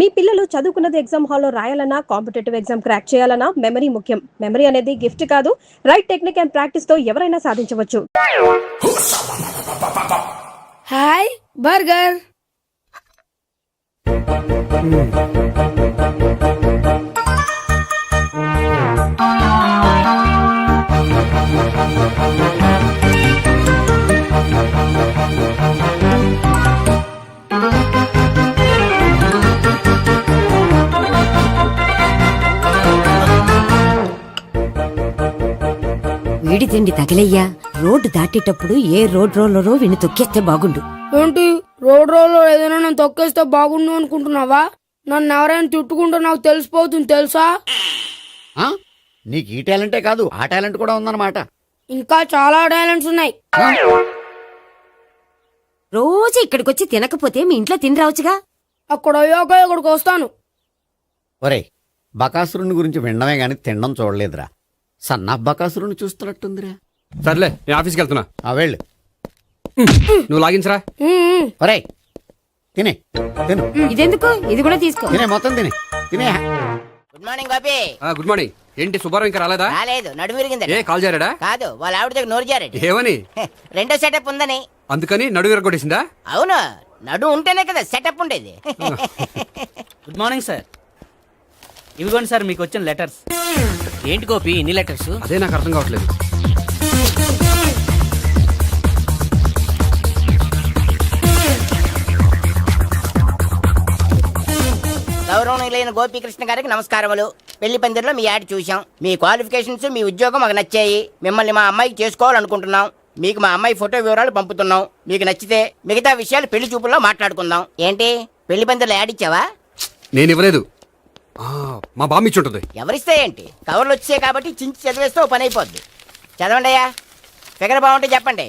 మీ పిల్లలు చదువుకున్నది ఎగ్జామ్ హాల్లో రాయాలన్నా కాంపిటేటివ్ ఎగ్జామ్ క్రాక్ చేయాలన్నా మెమరీ ముఖ్యం. మెమరీ అనేది గిఫ్ట్ కాదు, రైట్ టెక్నిక్ అండ్ ప్రాక్టీస్ తో ఎవరైనా సాధించవచ్చు. Hi burger. వీడి తిండి తగిలయ్యా. రోడ్డు దాటేటప్పుడు ఏ రోడ్ రోలరో వీణ్ణి తొక్కేస్తే బాగుండు. ఏంటి రోడ్ రోల్లో ఏదైనా నేను తొక్కేస్తే బాగుండు అనుకుంటున్నావా? నన్ను ఎవరైనా తిట్టుకుంటే నాకు తెలిసిపోతుంది తెలుసా? నీకు ఈ టాలెంటే కాదు ఆ టాలెంట్ కూడా ఉందన్నమాట. ఇంకా చాలా టాలెంట్స్ ఉన్నాయి. రోజు ఇక్కడికొచ్చి తినకపోతే మీ ఇంట్లో తిని రావచ్చుగా. అక్కడ అయ్యాక ఇక్కడికి వస్తాను. ఒరే, బకాసురుని గురించి వినడమే గాని తినడం చూడలేదురా. సన్నా బకాసురుని చూస్తున్నట్టుందిరా. సర్లే నేను ఆఫీస్కి వెళ్తున్నా. వెళ్ళు. నువ్వు లాగించరా. ఒరే తినే తిను. ఇదెందుకు? ఇది కూడా తీసుకో. తినే మొత్తం తినే తినే. Good morning Gopi. Good morning. ఏంటి సుబ్బారావు ఇంకా రాలేదా? రాలేదు, నడుము విరిగింది. ఏ కాల్ చేరాడా? కాదు, వాళ్ళ ఆవిడ దగ్గర నోరు జారాడు. ఏమని? రెండో సెటప్ ఉందని. అందుకని నడువు విరగొట్టేసిందా? అవును, నడుము ఉంటేనే కదా సెటప్ ఉండేది. Good morning sir. ఇవిగోండి సార్ మీకు వచ్చిన లెటర్స్. ఏంటి గోపి ఇన్ని లెటర్స్? అదే నాకు అర్థం కావట్లేదు. గౌరవనీయులైన గోపీకృష్ణ గారికి నమస్కారములు. పెళ్లి పందిరిలో మీ యాడ్ చూసాం. మీ క్వాలిఫికేషన్స్, మీ ఉద్యోగం మాకు నచ్చాయి. మిమ్మల్ని మా అమ్మాయికి చేసుకోవాలనుకుంటున్నాం. మీకు మా అమ్మాయి ఫోటో వివరాలు పంపుతున్నాం. మీకు నచ్చితే మిగతా విషయాలు పెళ్లి చూపుల్లో మాట్లాడుకుందాం. ఏంటి పెళ్లి పందిరిలో యాడ్ ఇచ్చావా? నేను ఇవ్వలేదు. మా బామ్మ ఇచ్చి ఉంటుంది. ఎవరిస్తే ఏంటి, కవర్లు వచ్చాయి కాబట్టి చించి చదివేస్తే ఓ పని అయిపోద్ది. చదవండి అయ్యా. ఫిగర్ బాగుంటే చెప్పండి.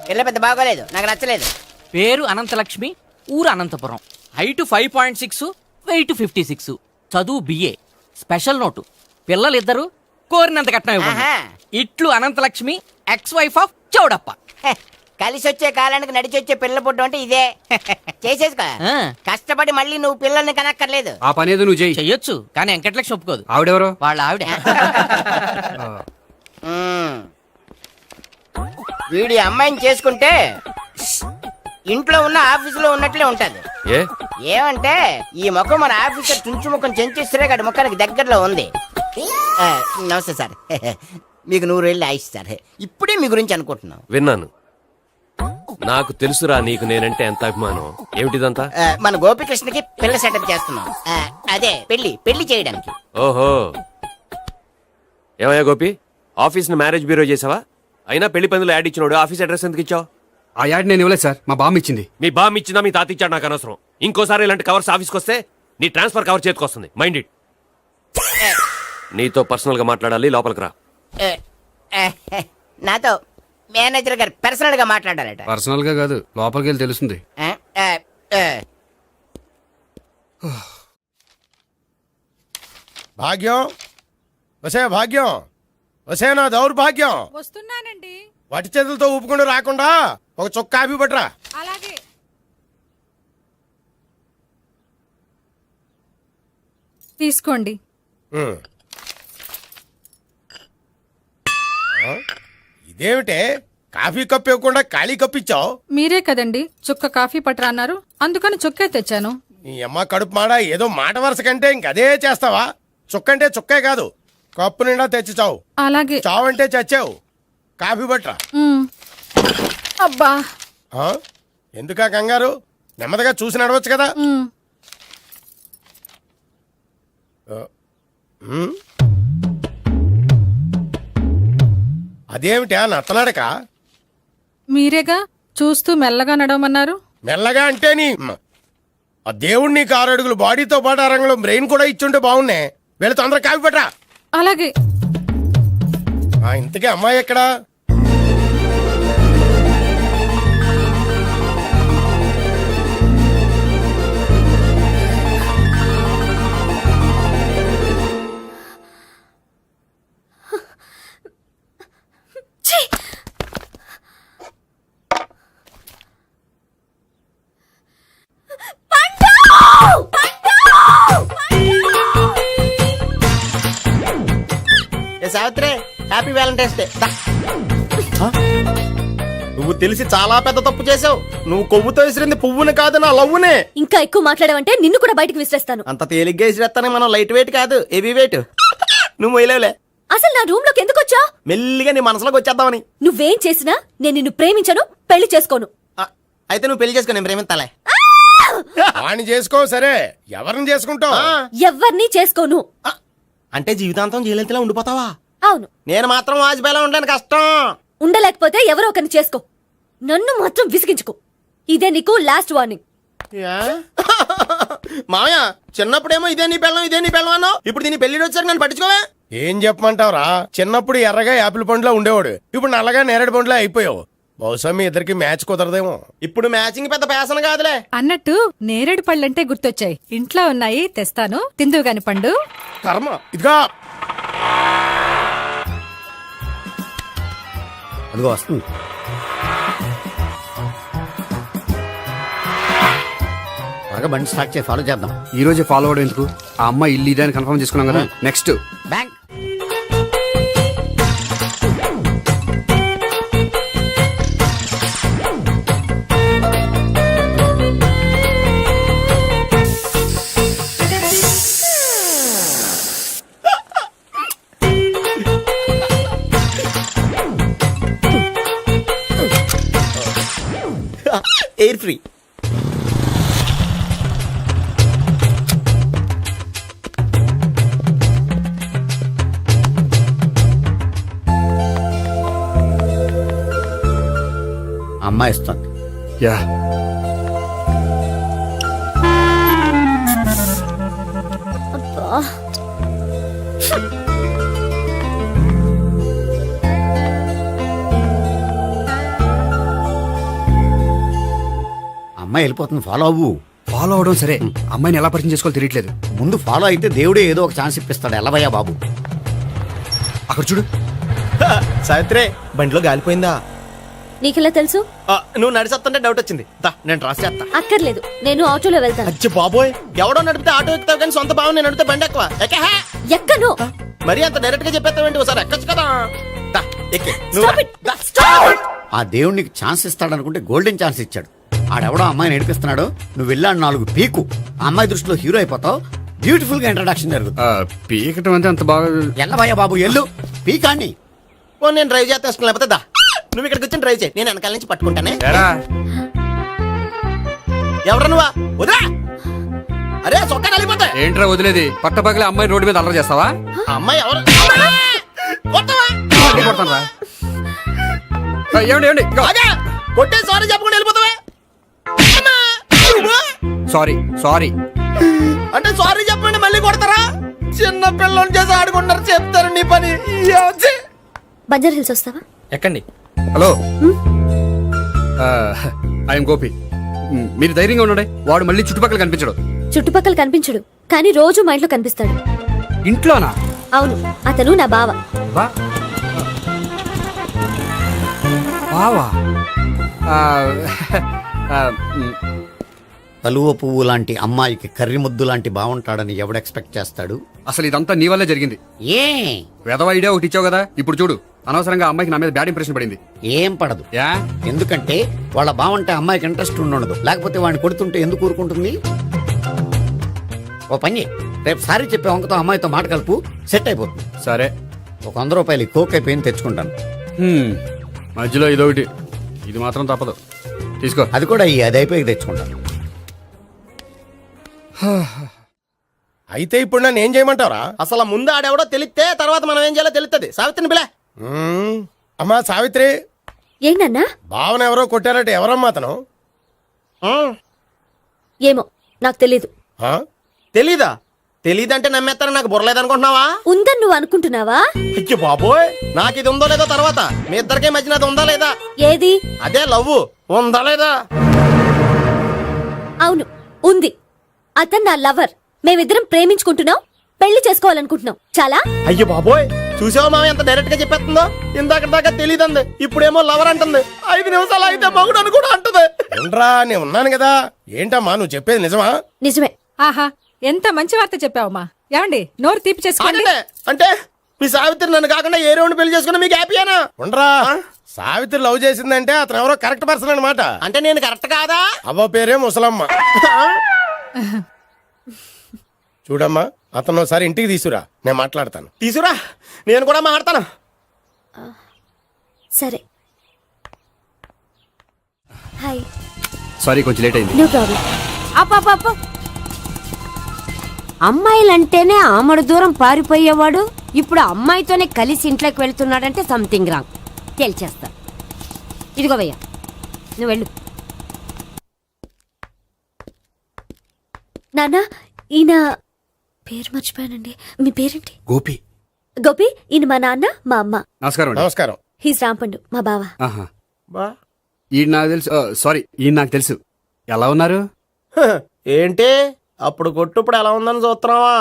పిల్ల పెద్ద బాగోలేదు, నాకు నచ్చలేదు. పేరు అనంతలక్ష్మి, ఊరు అనంతపురం, హైట్ 5.6, వెయిట్ 56, చదువు బిఏ, స్పెషల్ నోటు పిల్లలిద్దరు కోరినంత కట్నం ఇవ్వండి. ఇట్లు Anantalakshmi, ex wife of Choudappa. కలిసి వచ్చే కాలానికి నడిచి వచ్చే పిల్లల పుట్టం అంటే ఇదే. చేసేసుకో. కష్టపడి మళ్ళీ నువ్వు పిల్లల్ని కనక్కర్లేదు. ఆ పని ఏదో నువ్వు చేయి. చెయ్యొచ్చు, కానీ వెంకటలక్ష్మి ఒప్పుకోదు. ఆవిడెవరో? వాళ్ళ ఆవిడ. వీడి అమ్మాయిని చేసుకుంటే ఇంట్లో ఉన్న ఆఫీసులో ఉన్నట్లే ఉంటది. ఏమంటే ఈ ముఖం మన ఆఫీసర్ చుంచు ముఖం చెంచేశ్వరే గారి ముఖానికి దగ్గరలో ఉంది. నమస్తే సార్. మీకు 100 ఏళ్ళు ఆయుష్ సార్. ఇప్పుడే మీ గురించి అనుకుంటున్నాం. విన్నాను. నాకు తెలుసురా నీకు నేనంటే ఎంత అభిమానం. ఏమిటిదంతా? మన గోపికృష్ణకి పిల్ల సెటప్ చేస్తున్నాం. అదే పెళ్లి చేయడానికి. ఓహో, ఏమయ్యా గోపి, ఆఫీస్ ని మ్యారేజ్ బ్యూరో చేసావా? అయినా పెళ్లి పందులు యాడ్ ఇచ్చినోడు ఆఫీస్ అడ్రస్ ఎందుకు ఇచ్చావు? ఆ యాడ్ నేను ఇవ్వలేదు సార్, మా బామ్మ ఇచ్చింది. మీ బామ్మ ఇచ్చిందా మీ తాత ఇచ్చాడు నాకు అనవసరం. ఇంకోసారి ఇలాంటి కవర్స్ ఆఫీస్కి వస్తే నీ ట్రాన్స్ఫర్ కవర్ చేతికి వస్తుంది. Mind it. నీతో పర్సనల్ గా మాట్లాడాలి, లోపలికి రా. నాతో మేనేజర్ గారు పర్సనల్ గా మాట్లాడాలట. పర్సనల్ గా కాదు, లోపలికి వెళ్ళి తెలుస్తుంది. భాగ్యం, వసే భాగ్యం, వసే నా దౌర్భాగ్యం. వస్తున్నానండి. వటి చేతులతో ఊపుకుండా రాకుండా ఒక చుక్క కాఫీ పట్టరా. అలాగే. తీసుకోండి. ఇదేమిటే కాఫీ కప్ ఇవ్వకుండా ఖాళీ కప్ ఇచ్చావు? మీరే కదండి చుక్క కాఫీ పట్టరా అన్నారు, అందుకని చుక్కే తెచ్చాను. నీ అమ్మ కడుపు మాడ. ఏదో మాట వరుస కంటే ఇంకదే చేస్తావా? చుక్కంటే చుక్కే కాదు, కప్పు నిండా తెచ్చి చావు. అలాగే. చావంటే చచ్చావు. కాఫీ పట్టరా. అబ్బా, ఎందుకా కంగారు? నెమ్మదిగా చూసి నడవచ్చు కదా. అదేమిటా నత్తనడక? మీరేగా చూస్తూ మెల్లగా నడవమన్నారు. మెల్లగా అంటే నీ ఆ దేవుడు నీకు 6 అడుగులు బాడీతో పాటు ఆ రంగంలో బ్రెయిన్ కూడా ఇచ్చుంటే బాగున్నే. వీళ్ళ తొందర కాఫీ పట్టరా. అలాగే. ఇంతకీ అమ్మాయి ఎక్కడా? Happy Valentine's day. నువ్వు తెలిసి చాలా పెద్ద తప్పు చేసావు. నువ్వు కొవ్వుతో విసిరింది పువ్వుని కాదు, నా లవ్వునే. ఇంకా ఎక్కువ మాట్లాడమంటే నిన్ను కూడా బయటకు విసిరేస్తాను. అంత తేలిగ్గా విసిరేస్తానే, మనం లైట్ వెయిట్ కాదు హెవీ వెయిట్. నువ్వు మొయ్యలేవులే. అసలు నా రూమ్ లోకి ఎందుకు వచ్చా? మెల్లిగా నీ మనసులోకి వచ్చేద్దామని. నువ్వేం చేసినా నేను నిన్ను ప్రేమించను, పెళ్లి చేసుకోను. అయితే నువ్వు పెళ్లి చేసుకో, నేను ప్రేమిస్తాలే. వాణ్ణి చేసుకో సరే, ఎవరిని చేసుకుంటావు? ఎవ్వరినీ చేసుకోను. అంటే జీవితాంతం జయలలితలా ఉండిపోతావా? అవును. నేను మాత్రం వాజ్పేయిలా ఉండడానికి కష్టం. ఉండలేకపోతే ఎవరో ఒకరిని చేసుకో, నన్ను మాత్రం విసిగించుకో. ఇదే నీకు లాస్ట్ వార్నింగ్. మామయ్య, చిన్నప్పుడేమో ఇదే నీ పెళ్ళం అన్నావు. ఇప్పుడు దీని పెళ్లి వచ్చాక నన్ను పట్టించుకోవా? ఏం చెప్పమంటావురా, చిన్నప్పుడు ఎర్రగా యాపిల్ పండులో ఉండేవాడు, ఇప్పుడు నల్లగా నేరేడు పండులో అయిపోయావు. బహుశా మీ ఇద్దరికి మ్యాచ్ కుదరదేమో. ఇప్పుడు మ్యాచింగ్ పెద్ద పేసన కాదులే. అన్నట్టు నేరేడు పళ్ళంటే గుర్తొచ్చాయి. ఇంట్లో ఉన్నాయి, తెస్తాను, తిందువు గాని పండు. కర్మ. ఇదిగా అదిగో వస్తుంది. బాగా బండి స్టార్ట్ చేసి ఫాలో చేద్దాం. ఈ రోజే ఫాలో అవడం ఎందుకు? ఆ అమ్మాయి ఇల్లు ఇదే అని కన్ఫర్మ్ చేసుకున్నాం కదా. Next bank. Air free. అమ్మాయి ఇస్తుంది. యా అమ్మాయి వెళ్ళిపోతుంది, ఫాలో అవ్వు. ఫాలో అవడం సరే, అమ్మాయిని ఎలా పరిచయం చేసుకోవాలో తెలియట్లేదు. ముందు ఫాలో అయితే దేవుడే ఏదో ఒక ఛాన్స్ ఇప్పిస్తాడు. ఎలవయ్యా బాబు. అక్కడ చూడు. సావిత్రి, బండిలో గాలిపోయిందా? నీకెలా తెలుసు? నువ్వు నడిచేస్తుంటే డౌట్ వచ్చింది. నేను డ్రాస్ చేస్తా. అక్కర్లేదు, నేను ఆటోలో వెళ్తాను. అచ్చి బాబోయ్, ఎవడో నడిపితే ఆటో ఎక్కుతావు కానీ సొంత భావం నేను నడిపితే బండి ఎక్కువ. ఎక్కను. మరి అంత డైరెక్ట్ గా చెప్పేస్తావేంటి? ఒకసారి ఎక్కొచ్చు కదా. ఎక్కే. Stop it. Stop it. ఆ దేవుడికి ఛాన్స్ ఇస్తాడు అనుకుంటే గోల్డెన్ ఛాన్స్ ఇచ్చాడు. ఆడెవడో అమ్మాయిని నడిపిస్తున్నాడు, నువ్వు వెళ్ళాడు 4 పీకు. ఆ అమ్మాయి దృష్టిలో హీరో అయిపోతావు. బ్యూటిఫుల్ గా ఇంట్రడక్షన్ జరుగుతుంది. పీకటం అంటే అంత బాగా. ఎల్లవయ్యా బాబు, ఎల్లు పీకాన్ని. నేను డ్రైవ్ చేస్తాను, లేకపోతే దా నువ్వు ఇక్కడికి వచ్చి డ్రైవ్ చేయి, నేను వెనకాల నుంచి పట్టుకుంటానే. ఎవరు నువ్వా? వదిలా. అరే చొక్కా కలిపోతా. ఏంట్రా వదిలేది? పట్టపగలే అమ్మాయి రోడ్డు మీద అల్లరి చేస్తావా? అమ్మాయి ఎవరు? కొడతాను రా. ఏమండి ఏమండి, కొట్టే సారీ చెప్పకుండా వెళ్ళిపోతావా? సారీ సారీ అంటే సారీ చెప్పండి మళ్ళీ కొడతారా? చిన్న పిల్లలు చేసి ఆడుకుంటారు, చెప్తారు నీ పని. బంజారా హిల్స్ వస్తావా? ఎక్కండి. Hello, I'm Gopi. మీరు ధైర్యంగా ఉండండి. వాడు మళ్ళీ చుట్టుపక్కల కనిపించడు. చుట్టుపక్కల కనిపించడు, కానీ రోజు మా ఇంట్లో కనిపిస్తాడు. ఇంట్లోనా? అవును, అతను నా బావ. బావా? కలువ పువ్వు లాంటి అమ్మాయికి కర్రి ముద్దు లాంటి బాగుంటాడని ఎవడు ఎక్స్పెక్ట్ చేస్తాడు? అసలు ఇదంతా నీ వల్లే జరిగింది. ఏ వెధవ ఐడియా ఒకటి ఇచ్చావు కదా, ఇప్పుడు చూడు. అనవసరంగా అమ్మాయికి నా మీద బ్యాడ్ ఇంప్రెషన్ పడింది. ఏం పడదు. యా? ఎందుకంటే వాళ్ళ బాగుంటే అమ్మాయికి ఇంట్రెస్ట్ ఉండదు. లేకపోతే వాడిని కొడుతుంటే ఎందుకు ఊరుకుంటుంది? ఓ పని, రేపు సారీ చెప్పే వంకతో అమ్మాయితో మాట కలుపు, సెట్ అయిపోతుంది. సరే, ఒక 100 రూపాయలు కోక్ అయిపోయింది, తెచ్చుకుంటాను. మధ్యలో ఇదొకటి, ఇది మాత్రం తప్పదు. తీసుకో. అది కూడా అది అయిపోయి తెచ్చుకుంటాను. అయితే ఇప్పుడు నన్ను ఏం చేయమంటావరా? అసలు ముందు ఆడెవడో తెలిస్తే తర్వాత మనం ఏం చేయాలో తెలుస్తుంది. సావిత్రిని బిలే. అమ్మా సావిత్రి, ఏంటన్నా? భావన ఎవరో కొట్టారట, ఎవరమ్మా అతను? ఏమో, నాకు తెలీదు. తెలీదా? తెలీదంటే నమ్మేస్తారని నాకు బుర్రలేదనుకుంటున్నావా? ఉందని నువ్వు అనుకుంటున్నావా? అయ్యో బాబోయ్, నాకు ఇది ఉందో లేదో తర్వాత. మీ ఇద్దరికే మధ్యన అది ఉందా లేదా? ఏది? అదే లవ్ ఉందా లేదా? అవును, ఉంది. అతను నా లవర్. మేమిద్దరం ప్రేమించుకుంటున్నాం, పెళ్లి చేసుకోవాలనుకుంటున్నాం. చాలా. అయ్యో బాబోయ్, చూసావా మామ ఎంత డైరెక్ట్ గా చెప్పేస్తుందో? ఇందాక దాకా తెలియదండి, ఇప్పుడేమో లవర్ అంటుంది. 5 నిమిషాలు అయితే మగుడు అని కూడా అంటుంది. ఏంట్రా, నేను ఉన్నాను కదా. ఏంటమ్మా నువ్వు చెప్పేది నిజమా? నిజమే. ఆహా, ఎంత మంచి వార్త చెప్పావమ్మా. ఏమండి, నోరు తీపి చేసుకోండి. అంటే మీ సావిత్రి నన్ను కాకుండా ఏ రౌండ్ పెళ్లి చేసుకున్నా మీకు హ్యాపీయేనా? ఉండరా, సావిత్రి లవ్ చేసిందంటే అతను ఎవరో కరెక్ట్ పర్సన్ అనమాట. అంటే నేను కరెక్ట్ కాదా? అవ్వ పేరే ముసలమ్మ. చూడమ్మా, అతను ఒకసారి ఇంటికి తీసుకురా, నేను మాట్లాడతాను. తీసురా, నేను కూడా మాడతాను. సరే. హాయ్. సారీ కొంచెం లేట్ అయింది. No problem. అప్ప అమ్మాయిలంటేనే ఆమడు దూరం పారిపోయేవాడు ఇప్పుడు అమ్మాయితోనే కలిసి ఇంట్లోకి వెళ్తున్నాడంటే సంథింగ్ రాంగ్ తేల్చేస్తా. ఇదిగో భయ్యా, నువ్వు వెళ్ళు. నాన్న, ఈయన పేరు మర్చిపోయానండి. మీ పేరేంటి? గోపి. గోపి, ఈయన మా నాన్న, మా అమ్మ. నమస్కారం అండి. నమస్కారం. హీస్ రాంపండు, మా బావ. ఆహా. ఈయన నాకు తెలుసు. సారీ, ఈయన నాకు తెలుసు. ఎలా ఉన్నారు? ఏంటి అప్పుడు కొట్టు ఇప్పుడు ఎలా ఉందని చూస్తున్నావా?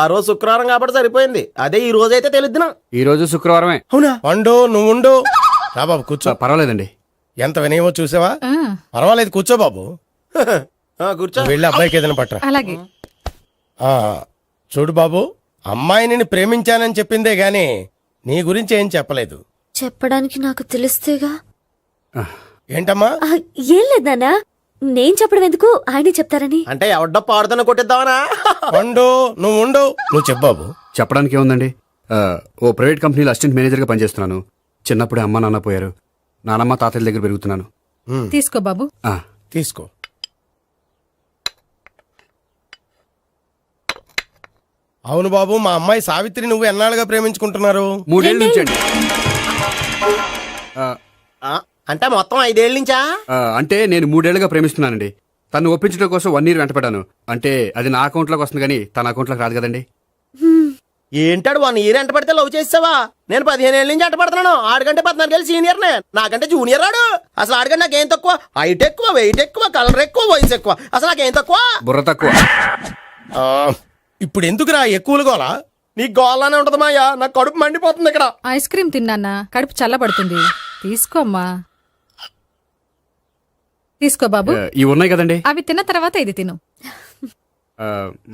ఆ రోజు శుక్రవారం కాబట్టి సరిపోయింది. అదే ఈ రోజు అయితే తెలుద్దునా. ఈ రోజు శుక్రవారమే. అవునా? పండు నువ్వు ఉండు. రా బాబు కూర్చో. పర్వాలేదండి. ఎంత వినయమో చూసావా? ఆ, పర్వాలేదు, కూర్చో బాబు. కూర్చో. నువ్వు వెళ్ళి అబ్బాయికి ఏదైనా పట్టరా. అలాగే. ఆ, చూడు బాబు, అమ్మాయి నిన్ను ప్రేమించానని చెప్పిందే గాని నీ గురించి ఏం చెప్పలేదు. చెప్పడానికి నాకు తెలిస్తేగా. ఏంటమ్మా? ఆ, ఏం లేదు నాన్న, నేను చెప్పడం ఎందుకు, ఆయనే చెప్తారని. అంటే ఎవడ్డో పాడుతున్నా కొట్టిద్దామనా? పండు నువ్వు ఉండు. నువ్వు చెప్పు బాబు. చెప్పడానికి ఏముందండి, ఓ ప్రైవేట్ కంపెనీలో అసిస్టెంట్ మేనేజర్గా పనిచేస్తున్నాను. చిన్నప్పుడే అమ్మ నాన్న పోయారు. నానమ్మ తాతయ్య దగ్గర పెరుగుతున్నాను. తీసుకో బాబు. ఆ, తీసుకో. అవును బాబు, మా అమ్మాయి సావిత్రి నువ్వు ఎన్నాళ్ళుగా ప్రేమించుకుంటున్నారు? 3 ఏళ్ళ నుంచి అండి. అంటే మొత్తం 5 ఏళ్ళ నుంచా? అంటే నేను 3 ఏళ్ళుగా ప్రేమిస్తున్నానండి. తను ఒప్పించడం కోసం 1 year వెంటపడ్డాను. అంటే అది నా అకౌంట్లోకి వస్తుంది కానీ తన అకౌంట్లోకి రాదు కదండి. ఏంటాడు 1 year ఎంట పడితే లవ్ చేసావా? నేను 15 ఏళ్ళ నుంచి ఎంట పడుతున్నాను. ఆడికంటే 14 ఏళ్ళు సీనియర్ నే, నాకంటే జూనియర్ రాడు. అసలు ఆడికంటే నాకేం తక్కువ? హైట్ ఎక్కువ, వెయిట్ ఎక్కువ, కలర్ ఎక్కువ, వయసు ఎక్కువ. అసలు నాకేం తక్కువ? బుర్ర తక్కువ. ఆ, ఇప్పుడు ఎందుకురా ఎక్కువలు గోలా? నీకు గోల్లానే ఉంటది మాయా, నాకు కడుపు మండిపోతుంది ఇక్కడ. ఐస్ క్రీమ్ తిన్నానా, కడుపు చల్లబడుతుంది. తీసుకోమ్మా. తీసుకో బాబు. ఇవి ఉన్నాయి కదండి. అవి తిన్న తర్వాత ఇది తిను.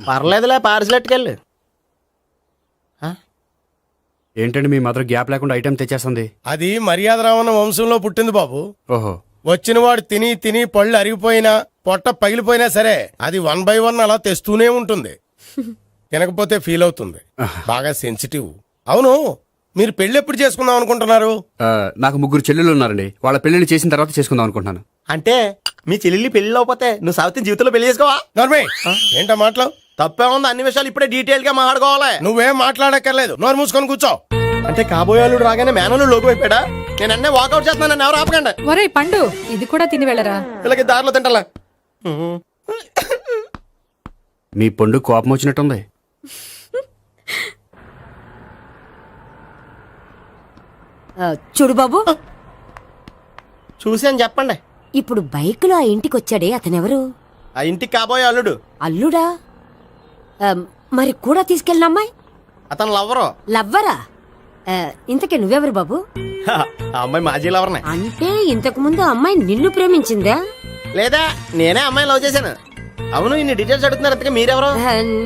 పర్లేదులే, పార్సిల్ ఎట్టుకెళ్ళి. ఏంటండి మీ మదర్ గ్యాప్ లేకుండా ఐటెం తెచ్చేస్తుంది? అది మర్యాద రావణ వంశంలో పుట్టింది బాబు. ఓహో. వచ్చిన వాడు తిని తిని పళ్ళు అరిగిపోయినా పొట్ట పగిలిపోయినా సరే అది 1 by 1 అలా తెస్తూనే ఉంటుంది. తినకపోతే ఫీల్ అవుతుంది. బాగా సెన్సిటివ్. అవును, మీరు పెళ్లి ఎప్పుడు చేసుకుందాం అనుకుంటున్నారు? నాకు 3 చెల్లెళ్ళు ఉన్నారండి. వాళ్ళ పెళ్లిని చేసిన తర్వాత చేసుకుందాం అనుకుంటున్నాను. అంటే మీ చెల్లెల్ని పెళ్లి లేకపోతే నువ్వు సావిత్రి జీవితంలో పెళ్లి చేసుకోవా? నోర్మే, ఏంటో మాటలు? తప్పే ఉంది, అన్ని విషయాలు ఇప్పుడే డీటెయిల్ గా మాట్లాడుకోవాలి. నువ్వేం మాట్లాడక్కర్లేదు, నోరు మూసుకొని కూర్చో. అంటే కాబోయేవాళ్ళు రాగానే మేనలు లోకి అయిపోయాడా? నేను అన్నీ వాకౌట్ చేస్తున్నాను, నన్ను ఎవరు ఆపకండి. ఒరేయ్ పండు, ఇది కూడా తిని వెళ్ళరా. వీళ్ళకి దారిలో తింటాలా? మీ పండు కోపం వచ్చినట్టుంది. చూడు బాబు, చూసి అని చెప్పండి. ఇప్పుడు బైక్లో ఆ ఇంటికి వచ్చాడే అతనెవరు? ఆ ఇంటికి కాబోయే అల్లుడు. అల్లుడా? మరి కూడా తీసుకెళ్ళిన అమ్మాయి అతను లవ్వరు. లవ్వరా? ఇంతకీ నువ్వెవరు బాబు? ఆ అమ్మాయి మాజీ లవర్నే. అంటే ఇంతకు ముందు అమ్మాయి నిన్ను ప్రేమించిందా? లేదా నేనే అమ్మాయి లవ్ చేశాను. అవును, ఇన్ని డీటెయిల్స్ అడుగుతున్నారు. అంతగా మీరెవరు?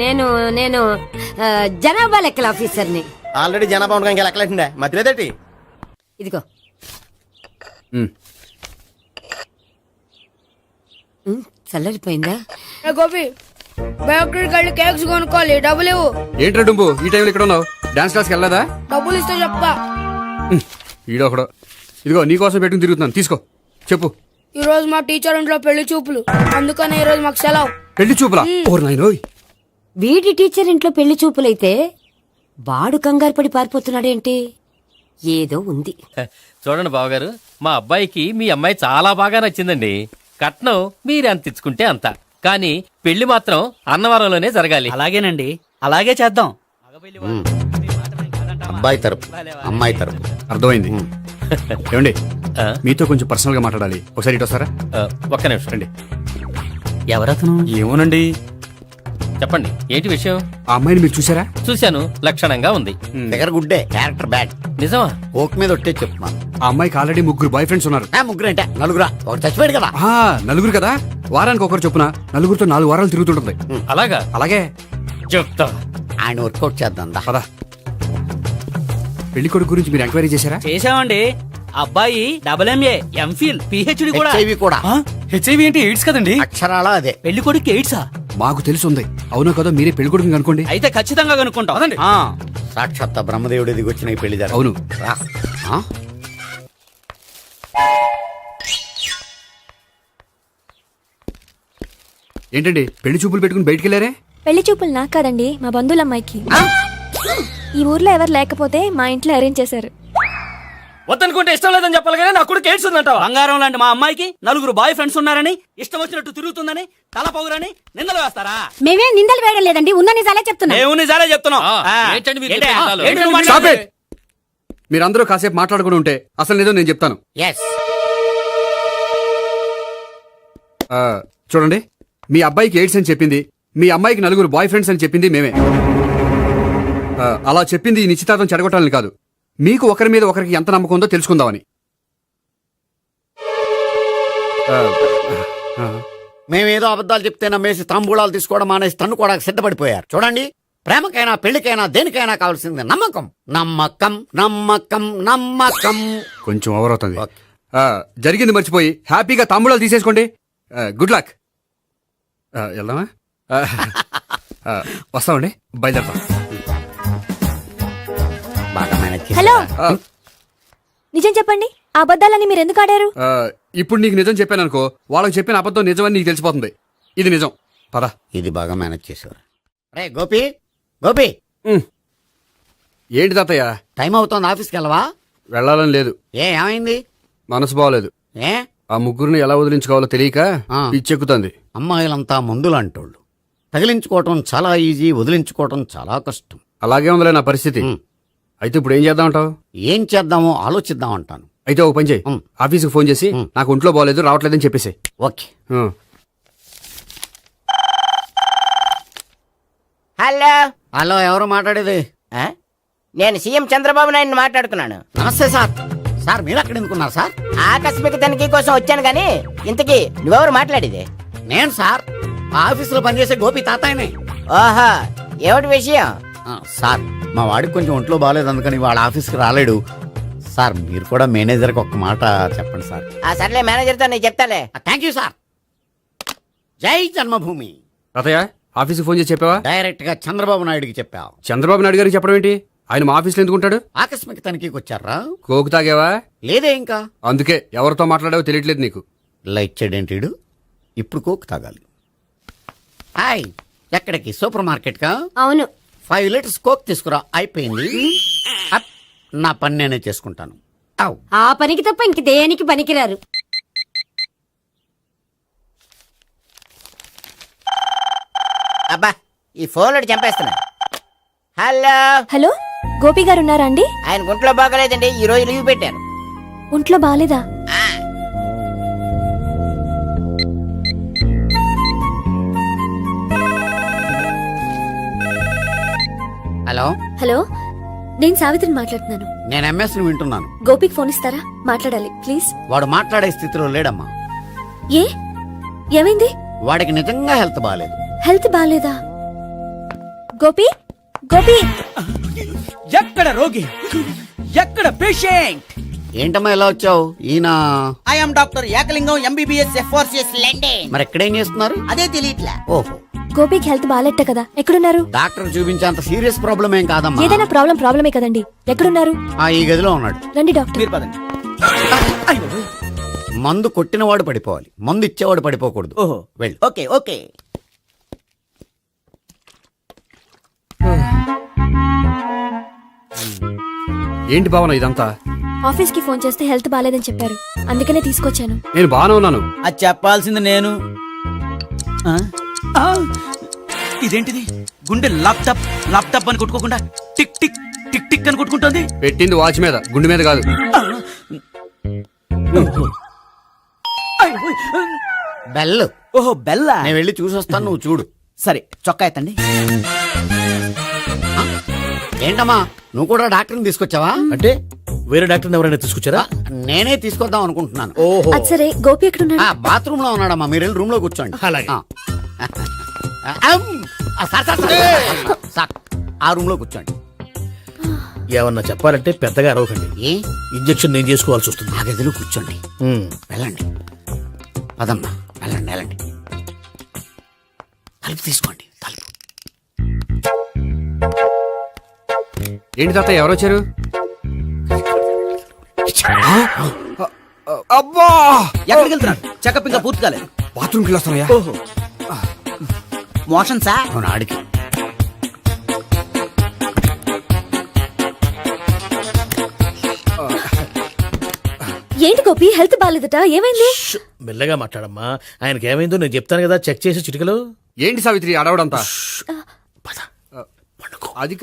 నేను నేను జనాభా లెక్కల ఆఫీసర్ని. ఆల్రెడీ జనాభా ఉండగా ఇంకా లెక్కలేటండే మధ్యలేదేటి? ఇదిగో. చల్లరిపోయిందా? గోపి, బయోక్రిటిక్ వెళ్ళి కేక్స్ కొనుక్కోవాలి, డబ్బులు ఇవ్వు. ఏంట్రా డుంబు ఈ టైంలో ఇక్కడ ఉన్నావు? డాన్స్ క్లాస్కి వెళ్ళదా? డబ్బులు ఇస్తే చెప్తా. ఈడొకడు. ఇదిగో నీకోసం పెట్టుకుని తిరుగుతున్నాను, తీసుకో. చెప్పు. ఈ రోజు మా టీచర్ ఇంట్లో పెళ్లి చూపులు, అందుకని ఈ రోజు మాకు సెలవు. పెళ్లి చూపులా? ఓర్ నాయనోయ్. వీడి టీచర్ ఇంట్లో పెళ్లి చూపులైతే వాడు కంగారు పడి పారిపోతున్నాడేంటి? ఏదో ఉంది. చూడండి బావగారు, మా అబ్బాయికి మీ అమ్మాయి చాలా బాగా నచ్చిందండి. కట్నం మీరు ఎంత ఇచ్చుకుంటే అంత, కానీ పెళ్లి మాత్రం అన్నవరంలోనే జరగాలి. అలాగేనండి, అలాగే చేద్దాం. అబ్బాయి తరపు అమ్మాయి తరపు. అర్థమైంది. ఏమండి, మీతో కొంచెం పర్సనల్ గా మాట్లాడాలి. ఒకసారి ఇటు వస్తారా? ఒక్క నిమిషం రండి. ఎవరతను? ఏమోనండి. చెప్పండి, ఏంటి విషయం? ఆ అమ్మాయిని మీరు చూసారా? చూశాను, లక్షణంగా ఉంది. దగ్గర గుడ్డే, క్యారెక్టర్ బ్యాడ్. నిజమా? ఓక్ మీద ఒట్టే చెప్తున్నా. ఆ అమ్మాయికి ఆల్రెడీ 3 బాయ్ ఫ్రెండ్స్ ఉన్నారు. 3 అంటే 4 ఒకటి చచ్చిపోయాడు కదా. 4 కదా, వారానికి ఒకరు చొప్పున 4 4 వారాలు తిరుగుతుంటుంది. అలాగా? అలాగే చెప్తా. ఆయన వర్కౌట్ చేద్దాం దా. పదా. పెళ్లి కొడుకు గురించి మీరు ఎంక్వైరీ చేశారా? చేసామండి. అబ్బాయి MA MPhil PhD కూడా. HIV కూడా. హెచ్ఐవి అంటే ఎయిడ్స్ కదండి. అక్షరాల అదే. పెళ్లి కొడుకు ఎయిడ్సా? మాకు తెలుసుంది. అవునో కదా, మీరే పెళ్లి కొడుకుని అనుకోండి. అయితే ఖచ్చితంగా కనుక్కుంటాం. సాక్షాత్ బ్రహ్మదేవుడి దిగి వచ్చిన ఈ పెళ్లి అవును. రా. ఆ? ఏంటండి పెళ్లి చూపులు పెట్టుకుని బయటికి వెళ్ళారే? పెళ్లి చూపులు నాకు కాదండి, మా బంధువుల అమ్మాయికి. ఈ ఊర్లో ఎవరు లేకపోతే మా ఇంట్లో అరేంజ్ చేశారు. వద్దనుకుంటే ఇష్టం లేదని చెప్పాలి కానీ నా కొడుకు ఎయిడ్స్ ఉందంటావా? బంగారం లాంటి మా అమ్మాయికి 4 బాయ్ ఫ్రెండ్స్ ఉన్నారని, ఇష్టం వచ్చినట్టు తిరుగుతుందని, తల పొగరని నిందలు వేస్తారా? మేమే నిందలు వేయడం లేదండి, ఉన్న నిజాలే చెప్తున్నా. మేము నిజాలే చెప్తున్నాం. Stop it! మీరందరూ కాసేపు మాట్లాడుకుని ఉంటే అసలు నిజం నేను చెప్తాను. ఎస్. చూడండి, మీ అబ్బాయికి ఎయిడ్స్ అని చెప్పింది, మీ అమ్మాయికి 4 బాయ్ ఫ్రెండ్స్ అని చెప్పింది మేమే. అలా చెప్పింది ఈ నిశ్చితార్థం చెడగొట్టాలని కాదు, మీకు ఒకరి మీద ఒకరికి ఎంత నమ్మకం ఉందో తెలుసుకుందామని. మేమేదో అబద్ధాలు చెప్తే నమ్మేసి తాంబూలాలు తీసుకోవడం మానేసి తన్నుకోవడానికి సిద్ధపడిపోయారు. చూడండి, ప్రేమకైనా పెళ్లికైనా దేనికైనా కావాల్సింది నమ్మకం. నమ్మకం నమ్మకం నమ్మకం. కొంచెం ఓవర్ అవుతుంది. జరిగింది మర్చిపోయి హ్యాపీగా తాంబూలాలు తీసేసుకోండి. Good luck. వెళ్దామా? వస్తామండి, బయలుదేరతాం. బాగా మేనేజ్ చేశారు. హలో, నిజం చెప్పండి, ఆ అబద్ధాలని మీరు ఎందుకు ఆడారు? ఇప్పుడు నీకు నిజం చెప్పాను అనుకో, వాళ్ళకి చెప్పిన అబద్ధం నిజమని నీకు తెలిసిపోతుంది. ఇది నిజం. పదా. ఇది బాగా మేనేజ్ చేశారు. రే గోపి, గోపి. ఏంటి తాతయ్య? టైం అవుతోంది, ఆఫీస్కి వెళ్ళవా? వెళ్ళాలని లేదు. ఏమైంది? మనసు బాగోలేదు. ఏ? ఆ ముగ్గురిని ఎలా వదిలించుకోవాలో తెలియక పిచ్చెక్కుతుంది. అమ్మాయిలంతా మందులాంటోళ్ళు. తగిలించుకోవటం చాలా ఈజీ, వదిలించుకోవటం చాలా కష్టం. అలాగే ఉందిలే నా పరిస్థితి. అయితే ఇప్పుడు ఏం చేద్దామంటావు? ఏం చేద్దామో ఆలోచిద్దాం అంటాను. అయితే ఒక పని చేయి, ఆఫీస్కి ఫోన్ చేసి నాకు ఒంట్లో బాగోలేదు రావట్లేదని చెప్పేసి. ఓకే. హలో. హలో, ఎవరు మాట్లాడేది? నేను సీఎం చంద్రబాబు నాయుడు మాట్లాడుతున్నాను. నమస్తే సార్. సార్ మీరు అక్కడ ఎందుకున్నారు సార్? ఆకస్మిక తనిఖీ కోసం వచ్చాను గానీ ఇంతకీ నువ్వెవరు మాట్లాడేది? నేను సార్, ఆఫీసులో పనిచేసే గోపి తాతాయనే. ఓహో, ఏమిటి విషయం? సార్, మా వాడికి కొంచెం ఒంట్లో బాగాలేదు, అందుకని వాళ్ళ ఆఫీస్కి రాలేడు. సార్ మీరు కూడా మేనేజర్కి ఒక మాట చెప్పండి సార్. సర్లే, మేనేజర్తో నేను చెప్తాలే. Thank you sir. జై జన్మభూమి. తాతయ్య, ఆఫీస్కి ఫోన్ చేసి చెప్పావా? డైరెక్ట్ గా చంద్రబాబు నాయుడుకి చెప్పావు. చంద్రబాబు నాయుడు గారికి చెప్పడం ఏంటి? ఆయన మా ఆఫీస్లో ఎందుకుంటాడు? ఆకస్మిక తనిఖీకి వచ్చారా? కోకు తాగావా? లేదే ఇంకా. అందుకే ఎవరితో మాట్లాడావో తెలియట్లేదు నీకు. లైట్ చేయడేంటిడు? ఇప్పుడు కోక్ తాగాలి. హాయ్, ఎక్కడికి? సూపర్ మార్కెట్ కా? అవును. 5 లీటర్స్ కోక్ తీసుకురా. అయిపోయింది. అప్, నా పని నేనే చేసుకుంటాను. ఆ పనికి తప్ప ఇంక దేనికి పనికిరారు. అబ్బా, ఈ ఫోన్లో చంపేస్తున్నా. హలో. హలో, గోపి గారు ఉన్నారా అండి? ఆయన గుంట్లో బాగలేదండి, ఈ రోజు లీవ్ పెట్టారు. ఒంట్లో బాగాలేదా? హలో. హలో, నేను సావిత్రిని మాట్లాడుతున్నాను. నేను ఎంఎస్ని వింటున్నాను. గోపికి ఫోన్ ఇస్తారా? మాట్లాడాలి ప్లీజ్. వాడు మాట్లాడే స్థితిలో లేడమ్మా. ఏ, ఏమైంది? వాడికి నిజంగా హెల్త్ బాగాలేదు. హెల్త్ బాగాలేదా? గోపి, గోపి. ఎక్కడ రోగి, ఎక్కడ పేషెంట్? ఏంటమ్మా ఇలా వచ్చావు? ఈయన I'm doctor Ekalingam MBBS FRCS London. మరి ఎక్కడేం చేస్తున్నారు? అదే తెలియట్లే. ఓహో, గోపికి హెల్త్ బాగాలెట్ట కదా, ఎక్కడున్నారు? డాక్టర్ చూపించేంత సీరియస్ ప్రాబ్లం ఏం కాదమ్మా. ఏదైనా ప్రాబ్లమే కదండి, ఎక్కడున్నారు? ఈ గదిలో ఉన్నాడు. రండి డాక్టర్. మీరు పదండి. మందు కొట్టినవాడు పడిపోవాలి, మందు ఇచ్చేవాడు పడిపోకూడదు. ఓహో, వెళ్ళు. Okay okay. ఏంటి భావన ఇదంతా? ఆఫీస్ కి ఫోన్ చేస్తే హెల్త్ బాగాలేదని చెప్పారు, అందుకనే తీసుకొచ్చాను. నేను బాగానే ఉన్నాను. అది చెప్పాల్సింది నేను. ఇదేంటిది? గుండె లాప్టాప్ లాప్టాప్ అని కొట్టుకోకుండా టిక్ టిక్ టిక్ టిక్ అని కొట్టుకుంటుంది. పెట్టింది వాచ్ మీద, గుండె మీద కాదు. బెల్. ఓహో, బెల్లా. నేను వెళ్ళి చూసొస్తాను, నువ్వు చూడు. సరే, చొక్కా ఎత్తండి. ఏంటమ్మా, నువ్వు కూడా డాక్టర్ని తీసుకొచ్చావా? అంటే వేరే డాక్టర్ ఎవరైనా తీసుకొచ్చారా? నేనే తీసుకొద్దాం అనుకుంటున్నాను. ఓహో, అది సరే, గోపి ఎక్కడున్నాడు? బాత్రూమ్ లో ఉన్నాడమ్మా, మీరు వెళ్ళి రూమ్ లో కూర్చోండి. అలాగే. సార్, ఆ రూమ్ లో కూర్చోండి. ఏమన్నా చెప్పాలంటే పెద్దగా అరవకండి. ఏ ఇంజెక్షన్ నేను చేసుకోవాల్సి వస్తుంది. ఆ గదిలో కూర్చోండి. వెళ్ళండి. పదమ్మా, వెళ్ళండి వెళ్ళండి. తలుపు తీసుకోండి, తలుపు. ఏంటి తాత ఎవరు వచ్చారు? అబ్బా, ఎక్కడికి వెళ్తున్నాడు? చెకప్ ఇంకా పూర్తి కాలేదు. బాత్రూమ్కి వెళ్ళొస్తానయ్యా. ఓహో, మోషన్ సార్. అవును, ఆడికి. ఏంటి గోపి, హెల్త్ బాగాలేదట, ఏమైంది? మెల్లగా మాట్లాడమ్మా. ఆయనకి ఏమైందో నేను చెప్తాను కదా, చెక్ చేసి చిటికలు. ఏంటి సావిత్రి అడవడంతా? అది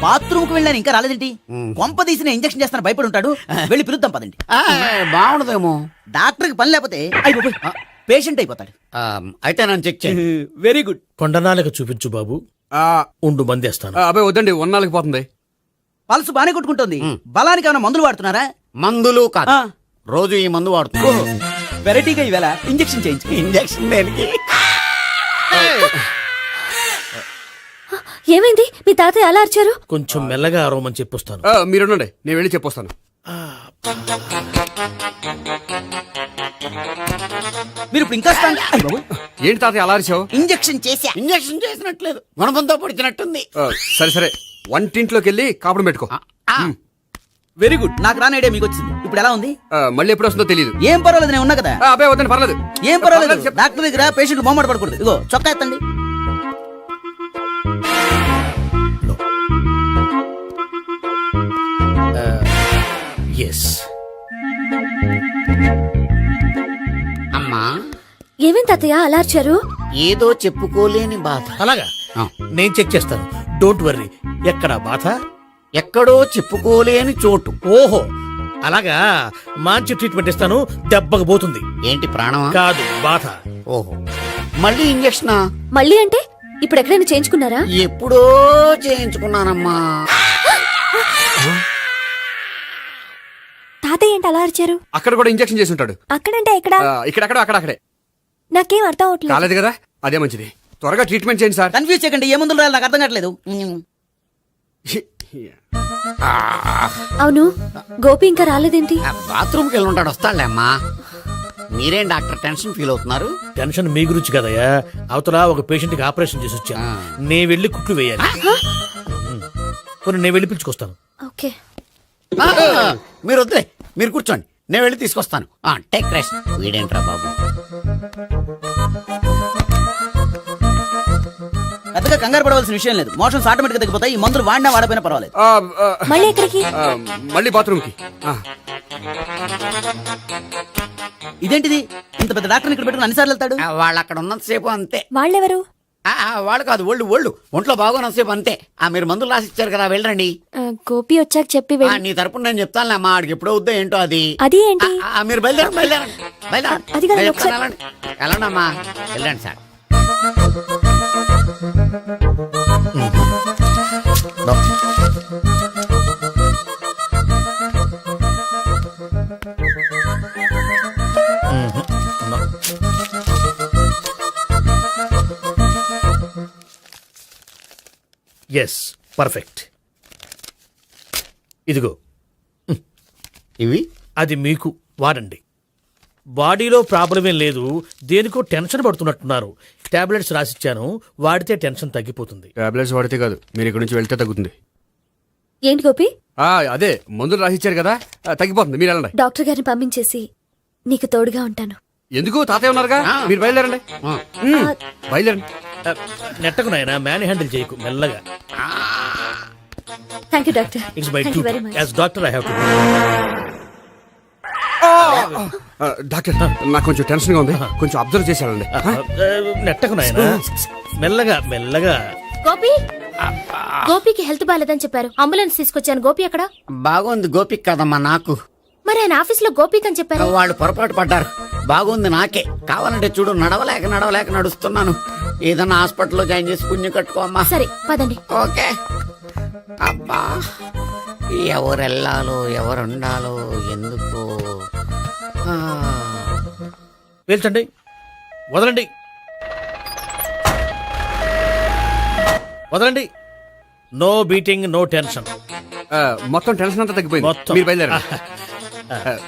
బాత్రూమ్ కు వెళ్ళాను, ఇంకా రాలేదేంటి? కొంప తీసిన ఇంజక్షన్ చేస్తాను భయపడి ఉంటాడు. వెళ్ళి పిలుద్దాం పదండి. బాగుండదేమో. డాక్టర్ కి పని లేకపోతే పేషెంట్ అయిపోతాడు. అయితే నన్ను చెక్ చేయండి. Very good. కొండనాలకు చూపించు బాబు. ఉండు మందేస్తాను. అబ్బాయి వద్దండి, ఉన్నాళ్ళకి పోతుంది. పల్స్ బానే కొట్టుకుంటుంది. బలానికి ఏమైనా మందులు వాడుతున్నారా? మందులు కాదు, రోజు ఈ మందు వాడుతున్నా. వెరైటీగా ఈవేళ ఇంజక్షన్ చేయించు. ఇంజక్షన్ దేనికి? ఏమైంది? మీ తాతయ్య అలా అరిచారు? కొంచెం మెల్లగా అరవమని చెప్పొస్తాను. మీరుండండి, నేను వెళ్ళి చెప్పొస్తాను. మీరు ఇప్పుడు ఇంకా ఏంటి తాతయ్య అలా అరిచావు? ఇంజక్షన్ చేసా. ఇంజక్షన్ చేసినట్లేదు, గుణపంతో పొడిచినట్టుంది. సరే సరే, వంటింట్లోకి వెళ్ళి కాపుడు పెట్టుకో. Very good. నాకు రాని ఐడియా మీకు వచ్చింది. ఇప్పుడు ఎలా ఉంది? మళ్ళీ ఎప్పుడు వస్తుందో తెలియదు. ఏం పర్వాలేదు, నేను ఉన్నా కదా. అబ్బాయి వద్దండి, పర్లేదు. ఏం పర్వాలేదు. డాక్టర్ దగ్గర పేషెంట్ మొహమాట పడకూడదు. ఇగో చొక్కా ఎత్తండి. ఎస్. అమ్మా, ఏమేం తాతయ్య అలా అరిచారు? ఏదో చెప్పుకోలేని బాధ. అలాగా, నేను చెక్ చేస్తాను. Don't worry. ఎక్కడ బాధ? ఎక్కడో చెప్పుకోలేని చోటు. ఓహో, అలాగా. మంచి ట్రీట్మెంట్ ఇస్తాను, దెబ్బకు పోతుంది. ఏంటి, ప్రాణమా? కాదు, బాధ. ఓహో, మళ్ళీ ఇంజక్షనా? మళ్ళీ అంటే ఇప్పుడు ఎక్కడైనా చేయించుకున్నారా? ఎప్పుడో చేయించుకున్నానమ్మా. తాతయ్య ఏంటి అలా అరిచారు? అక్కడ కూడా ఇంజక్షన్ చేసి ఉంటాడు. అక్కడంటే ఎక్కడ? ఇక్కడక్కడ అక్కడక్కడే. నాకేం అర్థం అవట్లేదు. కాలేదు కదా, అదే మంచిది. త్వరగా ట్రీట్మెంట్ చేయండి సార్. కన్ఫ్యూజ్ చేయకండి. ఏ మందులు రాయాలి నాకు అర్థం కావట్లేదు. అవును, గోపి ఇంకా రాలేదేంటి? బాత్రూమ్కి వెళ్ళి ఉంటాడు, వస్తాడులే అమ్మా. మీరేం డాక్టర్ టెన్షన్ ఫీల్ అవుతున్నారు? టెన్షన్ మీ గురించి కదయ్యా. అవతల ఒక పేషెంట్ కి ఆపరేషన్ చేసి వచ్చాను. నేను వెళ్ళి కుట్లు వేయాలి. కొన్ని నేను వెళ్ళి పిలుచుకొస్తాను. ఓకే. మీరు వద్దులే, మీరు కూర్చోండి, నేను వెళ్ళి తీసుకొస్తాను. Take rest. వీడేంట్రా బాబు, పెద్దగా కంగారు పడవలసిన విషయం లేదు. మోషన్స్ ఆటోమేటిక్ గా తగ్గిపోతాయి. ఈ మందులు వాడినా వాడపోయినా పర్వాలేదు. మళ్ళీ ఎక్కడికి? మళ్ళీ బాత్రూమ్కి. ఇదేంటిది, ఇంత పెద్ద డాక్టర్ ఇక్కడ పెట్టుకుని అన్నిసార్లు వెళ్తాడు? వాళ్ళు అక్కడ ఉన్నంతసేపు అంతే. వాళ్ళెవరు? వాళ్ళు కాదు, ఒంట్లో బాగోనంతసేపు అంతే. మీరు మందులు రాసి ఇచ్చారు కదా, వెళ్ళండి. గోపి వచ్చాక చెప్పి నీ తరపున నేను చెప్తానులే అమ్మా. ఆడికి ఎప్పుడో వద్దో ఏంటో అది. అది ఏంటి? మీరు బయలుదేరండి. అది కాదు, వెళ్ళండి అమ్మా, వెళ్ళండి సార్. Yes, perfect. ఇదిగో ఇవి అది మీకు వాడండి. బాడీలో ప్రాబ్లం ఏం లేదు, దేనికో టెన్షన్ పడుతున్నట్టున్నారు. టాబ్లెట్స్ రాసిచ్చాను, వాడితే టెన్షన్ తగ్గిపోతుంది. టాబ్లెట్స్ వాడితే కాదు, మీరు ఇక్కడ నుంచి వెళ్తే తగ్గుతుంది. ఏంటి గోపి? అదే మందులు రాసిచ్చారు కదా, తగ్గిపోతుంది. మీరు వెళ్ళండి. డాక్టర్ గారిని పంపించేసి నీకు తోడుగా ఉంటాను. ఎందుకు, తాతయ్య ఉన్నారుగా, మీరు బయలుదేరండి. బయలుదేరండి. నెట్టకు నాయనా, మ్యాన్ హ్యాండిల్ చేయకు, మెల్లగా. Thank you doctor. It's my duty as doctor. I have to. Doctor, నాకు కొంచెం టెన్షన్ గా ఉంది, కొంచెం అబ్జర్వ్ చేసేయాలండి. నెట్టకు నాయనా, మెల్లగా మెల్లగా. గోపి, గోపికి హెల్త్ బాలేదని చెప్పారు, అంబులెన్స్ తీసుకొచ్చాను. గోపి ఎక్కడ? బాగుంది గోపిక్ కదమ్మా, నాకు. మరి ఆయన ఆఫీస్ లో గోపిక్ అని చెప్పారు. వాళ్ళు పొరపాటు పడ్డారు. బాగుంది నాకే. కావాలంటే చూడు, నడవలేక నడుస్తున్నాను. ఏదన్నా హాస్పిటల్లో జాయిన్ చేసి పుణ్యం కట్టుకోమ్మా. సరే పదండి. ఓకే. అబ్బా, ఎవరెళ్ళాలో ఎవరుండాలో ఎందుకు. పేల్చండి, వదలండి. వదలండి. No beating, no tension. మొత్తం టెన్షన్ అంతా తగ్గిపోయింది. మొత్తం. మీరు బయలుదేరండి.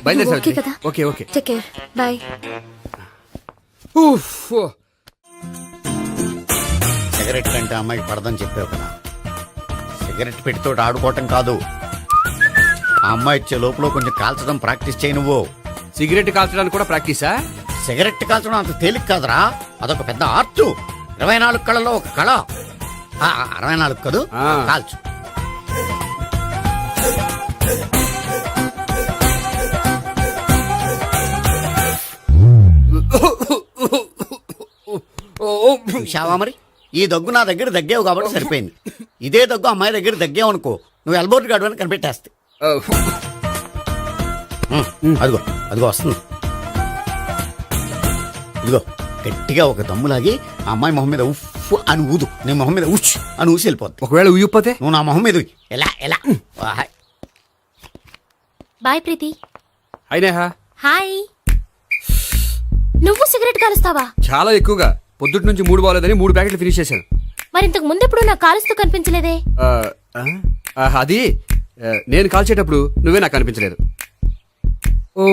బయలుదేరి ఓకే కదా? Okay okay. Take care. Bye. ఉఫ్, ఓ. సిగరెట్ కంటే అమ్మాయికి పడదని చెప్పావు కదా, సిగరెట్ పెట్టితో ఆడుకోవటం కాదు, ఆ అమ్మాయి ఇచ్చే లోపల కొంచెం కాల్చడం ప్రాక్టీస్ చేయి నువ్వు. సిగరెట్ కాల్చడానికి కూడా ప్రాక్టీసా? సిగరెట్ కాల్చడం అంత తేలిక కాదురా, అదొక పెద్ద ఆర్ట్. 24 కళలో ఒక కళ. 64 కదూ, కాల్చు. చూశావా మరి, ఈ దగ్గు నా దగ్గర దగ్గేవు కాబట్టి సరిపోయింది. ఇదే దగ్గు అమ్మాయి దగ్గర దగ్గేవు అనుకో, నువ్వు ఎల్బోర్డ్ గాడు అని కనిపెట్టేస్తే. అదిగో అదిగో వస్తుంది. ఇదిగో గట్టిగా ఒక దమ్ములాగి ఆ అమ్మాయి మొహం మీద ఉఫ్ అని ఊదు, నీ మొహం మీద ఉచ్ అని ఊసి వెళ్ళిపోద్ది. ఒకవేళ ఊయకపోతే నువ్వు నా మొహం మీద ఎలా ఎలా. బాయ్ ప్రీతి. అయినా హాయ్. నువ్వు సిగరెట్ కాలుస్తావా? చాలా ఎక్కువగా. పొద్దుటి నుంచి 3 బాలేదని 3 ప్యాకెట్లు ఫినిష్ చేశాను. మరి ఇంతకు ముందెప్పుడు నాకు కాలుస్తూ కనిపించలేదే? అది నేను కాల్చేటప్పుడు నువ్వే నాకు కనిపించలేదు. ఓ,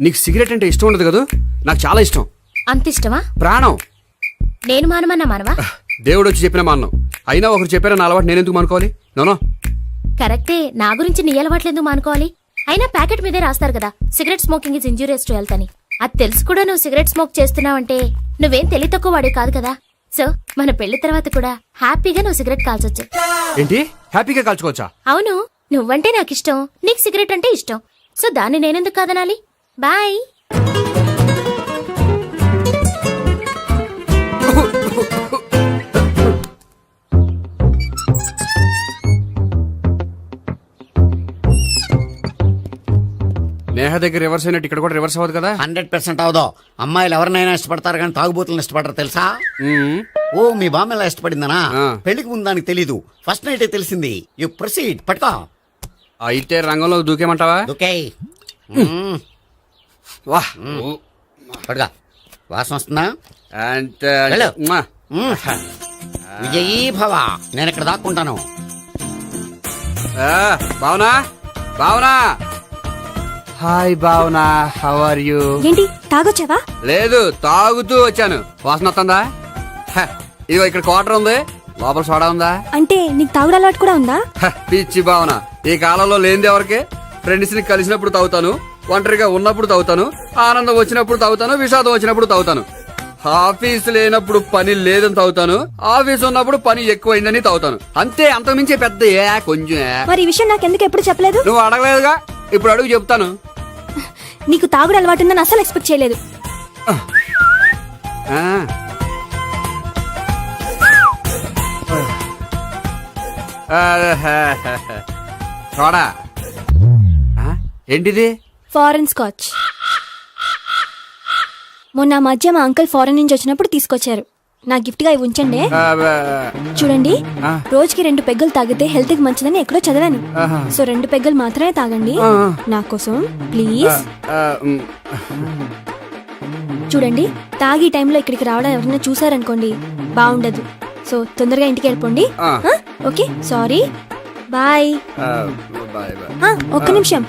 నీకు సిగరెట్ అంటే ఇష్టం ఉండదు కదా? నాకు చాలా ఇష్టం. అంత ఇష్టమా? ప్రాణం. నేను మానమన్నా మానవా? దేవుడు వచ్చి చెప్పిన మానం. అయినా ఒకరు చెప్పారా నా అలవాటు నేనెందుకు మానుకోవాలి? నోనో. కరెక్టే, నా గురించి నీ అలవాట్లెందుకు మానుకోవాలి? అయినా ప్యాకెట్ మీదే రాస్తారు కదా, cigarette smoking is injurious to health అని. అది తెలుసు కూడా నువ్వు సిగరెట్ స్మోక్ చేస్తున్నావంటే నువ్వేం తెలివి తక్కువ వాడే కాదు కదా. సో మన పెళ్లి తర్వాత కూడా హ్యాపీగా నువ్వు సిగరెట్ కాల్చొచ్చు. ఏంటి, హ్యాపీగా కాల్చుకోవచ్చా? అవును, నువ్వంటే నాకు ఇష్టం, నీకు సిగరెట్ అంటే ఇష్టం. సో దాన్ని నేనెందుకు కాదనాలి? బాయ్. నేహ దగ్గర రివర్స్ అయినట్టు ఇక్కడ కూడా రివర్స్ అవ్వదు కదా? 100% అవదో. అమ్మాయిలు ఎవరినైనా ఇష్టపడతారు కానీ తాగుబోతులను ఇష్టపడరు తెలుసా? ఓ, మీ బామ్మ ఎలా ఇష్టపడిందనా? పెళ్లికి ముందు దానికి తెలీదు, ఫస్ట్ నైటే తెలిసింది. You proceed. పట్టుకో. అయితే రంగంలో దూకేమంటావా? ఓకే. వాహ్, పట్టుకో. వాసన వస్తుందా? వెళ్ళు. విజయీ భవ. నేను ఇక్కడ దాక్కుంటాను. Bhavana, Bhavana. Hi Bhavana, how are you? ఏంటి తాగొచ్చావా? లేదు, తాగుతూ వచ్చాను. వాసన వస్తుందా? ఇదిగో ఇక్కడ క్వార్టర్ ఉంది, లోపల సోడా ఉందా? అంటే నీకు తాగుడు అలవాటు కూడా ఉందా? పిచ్చి భావన, ఈ కాలంలో లేనిది ఎవరికి? ఫ్రెండ్స్ ని కలిసినప్పుడు తాగుతాను, ఒంటరిగా ఉన్నప్పుడు తాగుతాను, ఆనందం వచ్చినప్పుడు తాగుతాను, విషాదం వచ్చినప్పుడు తాగుతాను. ఆఫీస్ లేనప్పుడు పని లేదని తాగుతాను, ఆఫీస్ ఉన్నప్పుడు పని ఎక్కువైందని తాగుతాను. అంతే, అంతకుమించే పెద్ద కొంచెం. మరి ఈ విషయం నాకెందుకు ఎప్పుడు చెప్పలేదు? నువ్వు అడగలేదుగా, ఇప్పుడు అడుగు చెప్తాను. నీకు తాగుడు అలవాటు ఉందని అసలు ఎక్స్పెక్ట్ చేయలేదు. సోడా ఏంటిది? Foreign scotch. మొన్న మధ్య మా అంకుల్ ఫారెన్ నుంచి వచ్చినప్పుడు తీసుకొచ్చారు. నా గిఫ్ట్ గా ఇవి ఉంచండి. చూడండి, రోజుకి 2 పెగ్గులు తాగితే హెల్త్ కి మంచిదని ఎక్కడో చదివాను. సో 2 పెగ్గులు మాత్రమే తాగండి నా కోసం ప్లీజ్. చూడండి, తాగి టైంలో ఇక్కడికి రావడం ఎవరైనా చూసారనుకోండి బాగుండదు. సో తొందరగా ఇంటికి వెళ్ళిపోండి. Okay, sorry, bye. ఒక్క నిమిషం,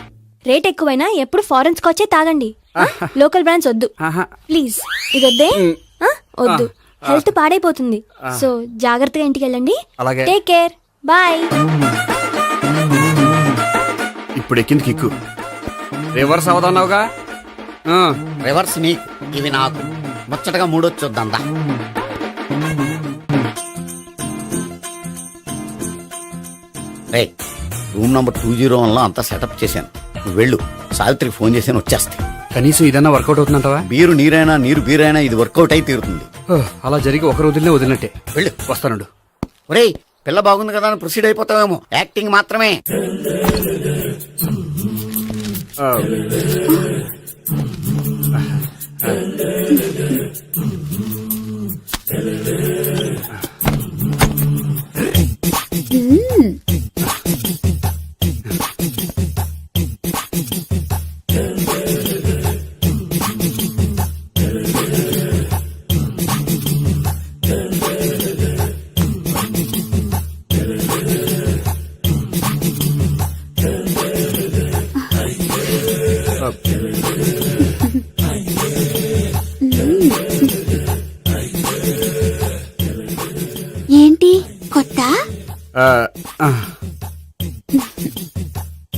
రేట్ ఎక్కువైనా ఎప్పుడు ఫారెన్ స్కాచే తాగండి, లోకల్ బ్రాండ్స్ వద్దు ప్లీజ్. ఇది వద్దే, వద్దు, హెల్త్ పాడైపోతుంది. సో జాగ్రత్తగా ఇంటికి వెళ్ళండి. Take care, bye. ఇప్పుడు ఎక్కింది కిక్కు. రివర్స్ అవదన్నావుగా? రివర్స్ నీకు, ఇవి నాకు. ముచ్చటగా 3 వచ్చొద్దా? రూమ్ నంబర్ 201 లో అంతా సెటప్ చేశాను. నువ్వు వెళ్ళు, సావిత్రికి ఫోన్ చేశాను, వచ్చేస్తాయి. కనీసం ఇదన్నా వర్కౌట్ అవుతుందంటావా? బీరు నీరైనా, నీరు బీరైనా ఇది వర్కౌట్ అయి తీరుతుంది. అలా జరిగి ఒక రోజులనే వదిలినట్టే. వెళ్ళు, వస్తానుండు. ఒరేయ్, పిల్ల బాగుంది కదా అని ప్రొసీడ్ అయిపోతావేమో. యాక్టింగ్ మాత్రమే.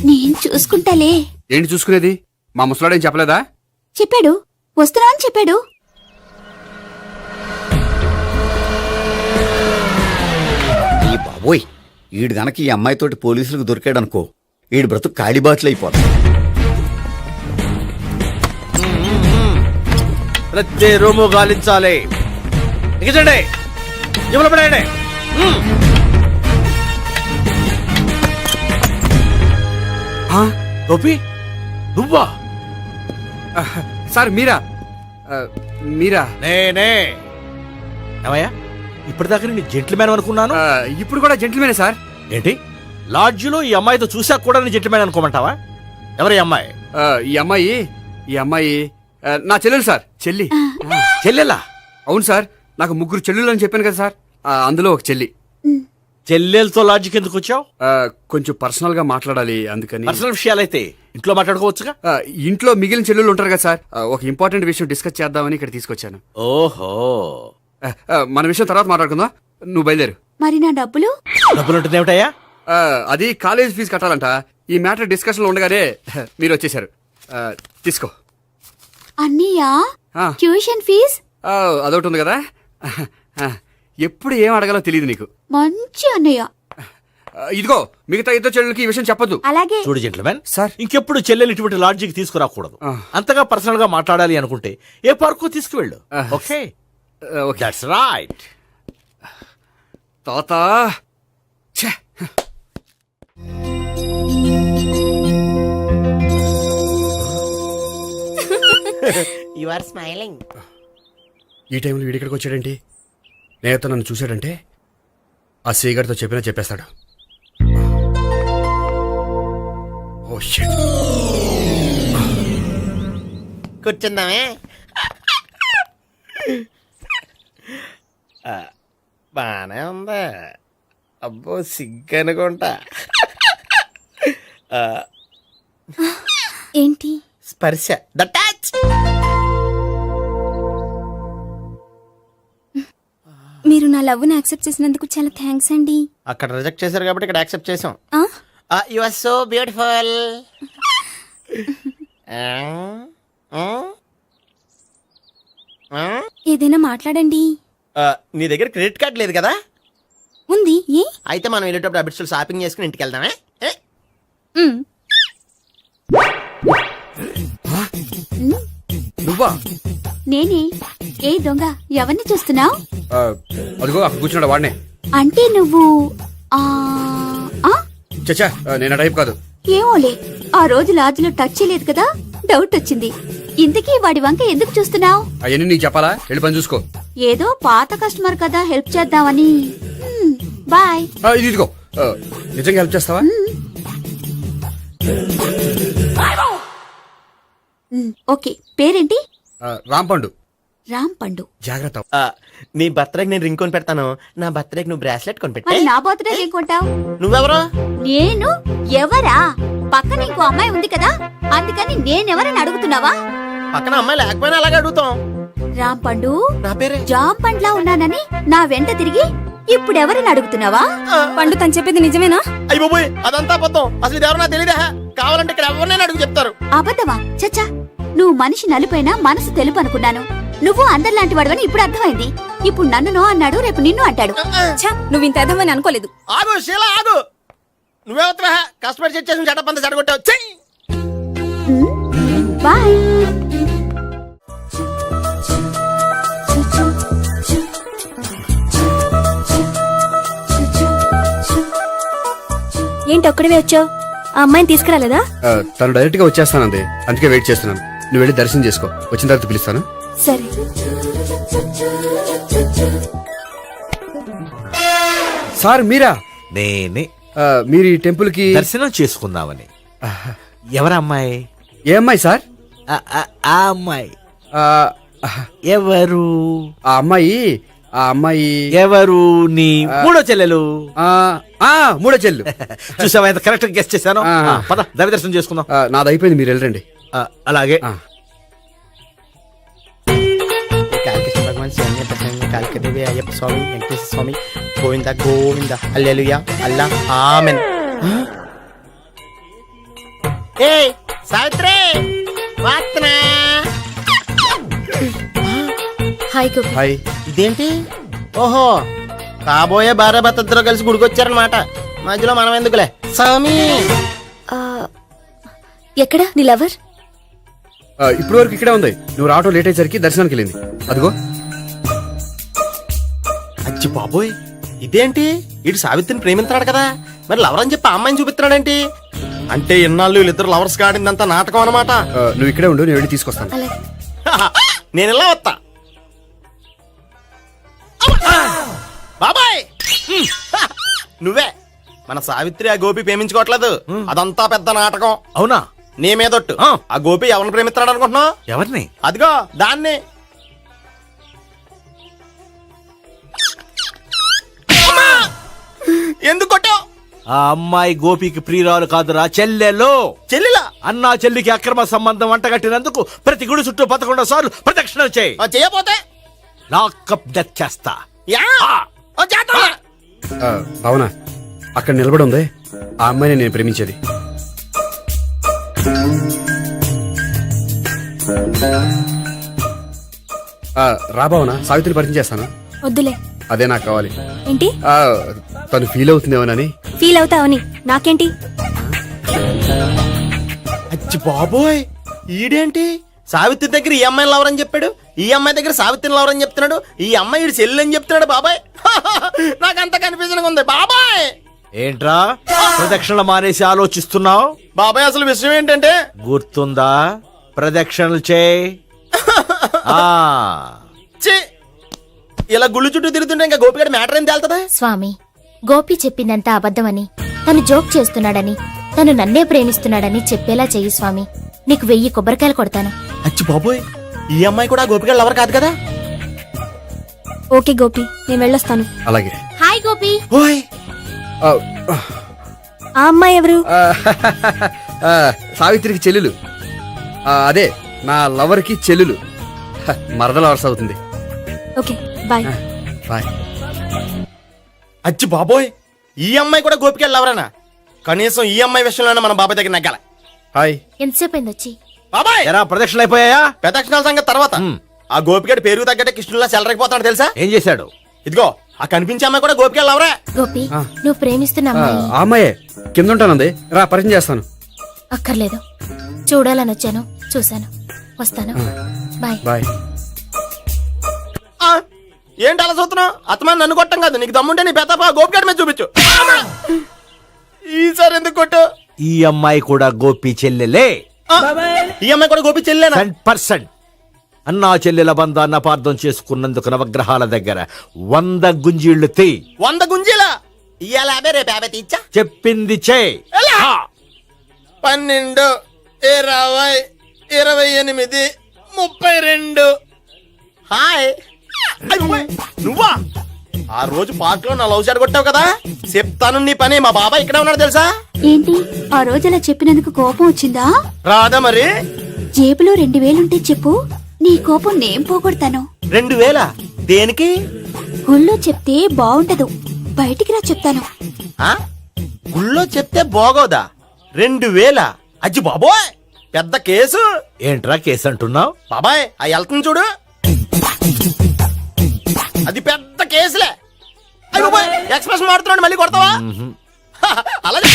నేను చూసుకుంటాలే. ఏంటి చూసుకునేది? మా ముసలాడేం చెప్పలేదా? చెప్పాడు, వస్తున్నా అని చెప్పాడు. ఈ బాబోయ్, ఈడు గనక ఈ అమ్మాయితోటి పోలీసులకు దొరికాడనుకో, ఈడు బ్రతుకు కాళీబాట్లు అయిపోతాడు. ప్రతి రూము గాలించాలి. ఎగచండి, జబ్బులు పడేయండి. గోపి, నువ్వా? సార్ మీరా? మీరా? నేనే. ఏమయ్యా, ఇప్పటిదాకా నేను జెంట్లమ్యాన్ అనుకున్నాను. ఇప్పుడు కూడా జెంటిల్మేనే సార్. ఏంటి, లాడ్జిలో ఈ అమ్మాయితో చూసాక కూడా నేను జెంట్లమ్యాన్ అనుకోమంటావా? ఎవరి అమ్మాయి? ఈ అమ్మాయి నా చెల్లెలు సార్. చెల్లి. చెల్లెలా? అవును సార్, నాకు 3 చెల్లెలు అని చెప్పాను కదా సార్, అందులో ఒక చెల్లి. చెల్లెలతో లాడ్జికి ఎందుకు వచ్చావు? కొంచెం పర్సనల్ గా మాట్లాడాలి, అందుకని. పర్సనల్ విషయాలైతే ఇంట్లో మాట్లాడుకోవచ్చుగా. ఇంట్లో మిగిలిన చెల్లెలు ఉంటారు కదా సార్, ఒక ఇంపార్టెంట్ విషయం డిస్కస్ చేద్దామని ఇక్కడ తీసుకొచ్చాను. ఓహో, మన విషయం తర్వాత మాట్లాడుకుందాం, నువ్వు బయలుదేరు. మరి నా డబ్బులు? డబ్బులు ఉంటుంది ఏమిటయ్యా? అది కాలేజ్ ఫీజు కట్టాలంట. ఈ మ్యాటర్ డిస్కషన్ లో ఉండగానే మీరు వచ్చేసారు. తీసుకో. అన్నయ్యా, ఆ. Tuition fees? అదొకటి ఉంది కదా, ఎప్పుడు ఏం అడగాలో తెలియదు నీకు. మంచి అన్నయ్య. ఇదిగో, మిగతా ఇద్దరు చెల్లెలకి ఈ విషయం చెప్పొద్దు. అలాగే. చూడు జెంట్లమెన్, సార్. ఇంకెప్పుడు చెల్లెలు ఇటువంటి లాడ్జికి తీసుకురాకూడదు. అంతగా పర్సనల్ గా మాట్లాడాలి అనుకుంటే ఏ పార్కు తీసుకువెళ్ళు. Okay, that's right. తాత, యు ఆర్ స్మైలింగ్. ఈ టైంలో వీడిక్కడికి వచ్చాడేంటి? నేత నన్ను చూశాడంటే ఆ సీగారితో చెప్పేస్తాడు. Oh shit. కూర్చుందామే. బానే ఉందా? అబ్బో, సిగ్గనుకుంటా. ఏంటి? స్పర్శ, ద టచ్. మీరు నా లవ్ ని యాక్సెప్ట్ చేసినందుకు చాలా థ్యాంక్స్ అండి. అక్కడ రిజెక్ట్ చేశారు కాబట్టి ఇక్కడ యాక్సెప్ట్ చేసాం. You are so beautiful. ఏదైనా మాట్లాడండి. నీ దగ్గర క్రెడిట్ కార్డ్ లేదు కదా? ఉంది. ఏ? అయితే మనం వెళ్ళేటప్పుడు అబిట్స్ షాపింగ్ చేసుకుని ఇంటికి వెళ్దామే. నువ్వా? నేనే. ఏ దొంగ, ఎవరిని చూస్తున్నావు? అదిగో అక్కడ కూర్చున్నాడు వాడినే. అంటే నువ్వు చచ్చా, నేను టైప్ కాదు. ఏమోలే, ఆ రోజు లాడ్జ్లో టచ్ చేయలేదు కదా, డౌట్ వచ్చింది. ఇంతకీ వాడి వంక ఎందుకు చూస్తున్నావు? అవన్నీ నీకు చెప్పాలా? వెళ్ళి పని చూసుకో. ఏదో పాత కస్టమర్ కదా, హెల్ప్ చేద్దామని. బాయ్. ఇదిగో, నిజంగా హెల్ప్ చేస్తావా? ఓకే, పేరేంటి? రాంపండు. రాంపండు. జాగ్రత్త. నీ బర్త్డేకి నేను రింగ్ కొని పెడతాను, నా బర్త్డేకి నువ్వు బ్రాస్లెట్ కొని మరి పెట్టా. నా బర్త్డే ఏం కొంటావు? నువ్వెవరో? నేను ఎవరా? పక్కన ఇంకో అమ్మాయి ఉంది కదా, అందుకని నేనెవరని అడుగుతున్నావా? పక్కన అమ్మాయి లేకపోయినా అలాగే అడుగుతాం. రాంపండు, నా పేరే జామ్ పండ్లా ఉన్నానని నా వెంట తిరిగి ఇప్పుడెవరని అడుగుతున్నావా? పండు తను చెప్పేది నిజమేనా? అయ్య బాబోయ్, అదంతా అబద్ధం. అసలు ఇది ఎవరో నాకు తెలియదా? కావాలంటే ఇక్కడ ఎవరినైనా అడుగు చెప్తారు. అబద్ధమా? చచ్చా, నువ్వు మనిషి నలుపైనా మనసు తెలుపు అనుకున్నాను. నువ్వు అందరిలాంటి వాడవని ఇప్పుడు అర్థమైంది. ఇప్పుడు నన్ను నో అన్నాడు, రేపు నిన్ను అంటాడు. నువ్వు ఇంత అర్థమని అనుకోలేదు. ఆగు శీలా, ఆగు. నువ్వేవత్తవా? కస్టమర్ చెక్ చేసి చెడ్డ చెడగొట్టావు. బాయ్. ఏంటి ఒక్కడివే వచ్చావు? ఆ అమ్మాయిని తీసుకురాలేదా? తను డైరెక్ట్ గా వచ్చేస్తానంది, అందుకే వెయిట్ చేస్తున్నాను. నువ్వు వెళ్ళి దర్శనం చేసుకో, వచ్చిన తర్వాత పిలుస్తాను. సరే. సార్ మీరా? నేనే. మీరు ఈ టెంపుల్ కి దర్శనం చేసుకుందామని. ఎవరు అమ్మాయి? ఏ అమ్మాయి సార్? ఆ అమ్మాయి ఎవరు? ఆ అమ్మాయి ఎవరు? నీ మూడో చెల్లెలు. మూడో చెల్లు. చూసావా ఎంత కరెక్ట్ గెస్ట్ చేశాను. పద దైవ దర్శనం చేసుకుందాం. నాది అయిపోయింది, మీరు వెళ్ళండి. అలాగే. భగవాన్ కాళికదేవి, అయ్యప్ప స్వామి, వెంకటేశ్వర స్వామి, గోవింద గోవింద, హల్లెలూయా, అల్లా, ఆమెన్. ఏ సావిత్రి వాత్నా. హాయ్ గోపి. హాయ్. ఇదేంటి? ఓహో, కాబోయే భార్య భర్త ఇద్దరు కలిసి గుడికొచ్చారనమాట. మధ్యలో మనం ఎందుకులే స్వామి. ఆ, ఎక్కడ నీ లవర్? ఇప్పుడు వరకు ఇక్కడే ఉంది. నువ్వు రావటం లేట్ అయ్యేసరికి దర్శనానికి వెళ్ళింది. అదిగో. అచ్చి బాబోయ్, ఇదేంటి? ఇటు సావిత్రిని ప్రేమిస్తున్నాడు కదా, మరి లవర్ అని చెప్పి ఆ అమ్మాయిని చూపిస్తున్నాడేంటి? అంటే ఇన్నాళ్ళు వీళ్ళిద్దరు లవర్స్ కాడిందంతా నాటకం అనమాట. నువ్వు ఇక్కడే ఉండు, నేను వెళ్ళి తీసుకొస్తాను. అలాగే. నేను ఇలా వస్తా. బాబాయ్ నువ్వే. మన సావిత్రి ఆ గోపి ప్రేమించుకోవట్లేదు, అదంతా పెద్ద నాటకం. అవునా? నీ మీదొట్టు. ఆ గోపి ఎవరిని ప్రేమిస్తున్నాడు అనుకుంటున్నావు? ఎవరిని? అదిగో దాన్ని. ఎందుకు కొట్టావు? ఆ అమ్మాయి గోపికి ప్రియురాలు కాదురా, చెల్లెలు. చెల్లిలా? అన్నా చెల్లికి అక్రమ సంబంధం వంటగట్టినందుకు ప్రతి గుడి చుట్టూ 11 సార్లు ప్రదక్షిణ చేయి. చేయపోతే లాకప్ డెత్ చేస్తా. భావన, అక్కడ నిలబడి ఉంది ఆ అమ్మాయిని నేను ప్రేమించేది. రా భావన, సావిత్రిని పరిచయం చేస్తాను. వద్దులే. అదే నాకు కావాలి. ఏంటి? తను ఫీల్ అవుతుందేమోనని. ఫీల్ అవుతావని నాకేంటి? అచ్చి బాబోయ్, ఈడేంటి సావిత్రి దగ్గర ఈ అమ్మాయిని లవరని చెప్పాడు, ఈ అమ్మాయి దగ్గర సావిత్రిని లవరని చెప్తున్నాడు, ఈ అమ్మాయి ఈడు చెల్లి అని చెప్తున్నాడు. బాబాయ్ నాకంత కన్ఫ్యూజన్ ఉంది బాబాయ్. ఏంట్రా ప్రదక్షిణ మానేసి ఆలోచిస్తున్నావు? బాబాయ్ అసలు విషయం ఏంటంటే, గుర్తుందా? ప్రదక్షిణలు చేయి. ఛీ, ఇలా గుళ్ళు చుట్టూ తిరుగుతుంటే ఇంకా గోపిగడ మ్యాటర్ ఏం తేలుతుందా? స్వామి, గోపి చెప్పిందంతా అబద్ధమని, తను జోక్ చేస్తున్నాడని, తను నన్నే ప్రేమిస్తున్నాడని చెప్పేలా చెయ్యి స్వామి. నీకు 1000 కొబ్బరికాయలు కొడతాను. అచ్చి బాబోయ్, ఈ అమ్మాయి కూడా గోపిగడ లవర్ కాదు కదా? ఓకే గోపి, నేను వెళ్ళొస్తాను. అలాగే. హాయ్ గోపి. ఓయ్, ఆ అమ్మాయి ఎవరు? సావిత్రికి చెల్లెలు. అదే నా లవర్కి చెల్లెలు. మరద లవర్స్ అవుతుంది. Okay bye. బాయ్. అచ్చి బాబోయ్, ఈ అమ్మాయి కూడా గోపిగడ లవరేనా? కనీసం ఈ అమ్మాయి విషయంలోనే మన బాబాయ్ దగ్గర నగ్గాల. హాయ్. ఎంతసేపు అయింది వచ్చి? బాబాయ్, ఎరా ప్రదక్షిణలు అయిపోయాయా? ప్రదక్షిణాల సంగతి తర్వాత. ఆ గోపిగడ పేరు తగ్గట్టే కృష్ణులా చెలరైపోతాడు తెలుసా? ఏం చేశాడు? ఇదిగో ఆ కనిపించే అమ్మాయి కూడా గోపిగడ లవరే. గోపి, నువ్వు ప్రేమిస్తున్న అమ్మాయి ఆ అమ్మాయే కింద ఉంటానంది. రా పరిచయం చేస్తాను. అక్కర్లేదు, చూడాలని వచ్చాను, చూశాను, వస్తాను. బాయ్. బాయ్. ఏంటి అలా చూస్తున్నావు? అత్తమాని నన్ను కొట్టం కాదు, నీకు దమ్ముంటే నీ పెద్ద గోపిగడ మీద చూపించు. ఈసారి ఎందుకు కొట్టు? ఈ అమ్మాయి కూడా గోపి చెల్లెలే. ఈ అమ్మాయి కూడా గోపి చెల్లెనా? 100%. అన్నా చెల్లెల బంధాన్ని అపార్థం చేసుకున్నందుకు నవగ్రహాల దగ్గర 100 గుంజీళ్లు తీ. 100 గుంజీలా? ఇయ్యాల 50, రేపు 50 తీచ్చా. చెప్పింది చే. 12, 20, 28, 32. హాయ్. నువ్వా? ఆ రోజు పార్క్ లో నా లవ్ షాట్ కొట్టావు కదా, చెప్తాను నీ పని. మా బాబాయ్ ఇక్కడే ఉన్నాడు తెలుసా? ఏంటి ఆ రోజు అలా చెప్పినందుకు కోపం వచ్చిందా? రాదా మరి? జేబులో 2000 ఉంటే చెప్పు, నీ కోపం నేను పోగొడతాను. 2000? దేనికి? గుళ్ళో చెప్తే బాగుంటదు, బయటికి రా చెప్తాను. గుళ్ళో చెప్తే బాగోదా? 2000? అజ్జి బాబోయ్, పెద్ద కేసు. ఏంట్రా కేసు అంటున్నావు? బాబాయ్ ఆ వెళ్తుంది చూడు, అది పెద్ద కేసులే. ఎక్స్ప్రెషన్ మారుతున్నాడు, మళ్ళీ కొడతావా? అలాగే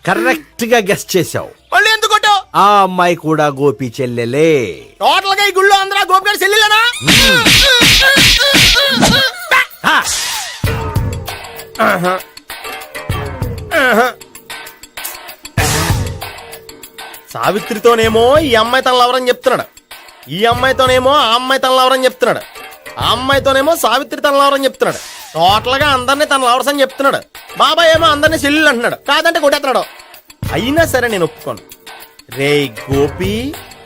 కరెక్ట్ గా గెస్ట్ చేశావు. మళ్ళీ ఎందుకు కొట్టావు? ఆ అమ్మాయి కూడా గోపి చెల్లెలే. టోటల్ గా ఈ గుళ్ళో అందరూ గోపిగాడి చెల్లెలేనా? సావిత్రితోనేమో ఈ అమ్మాయి తన లవరని చెప్తున్నాడు, ఈ అమ్మాయితోనేమో ఆ అమ్మాయి తన లవరని చెప్తున్నాడు, ఆ అమ్మాయితోనేమో సావిత్రి తన లవరని చెప్తున్నాడు. టోటల్ గా అందరినీ తన లవర్స్ అని చెప్తున్నాడు. బాబాయ్ ఏమో అందరినీ చెల్లెలు అంటున్నాడు, కాదంటే కొట్టేస్తున్నాడు. అయినా సరే నేను ఒప్పుకోను. రే గోపి,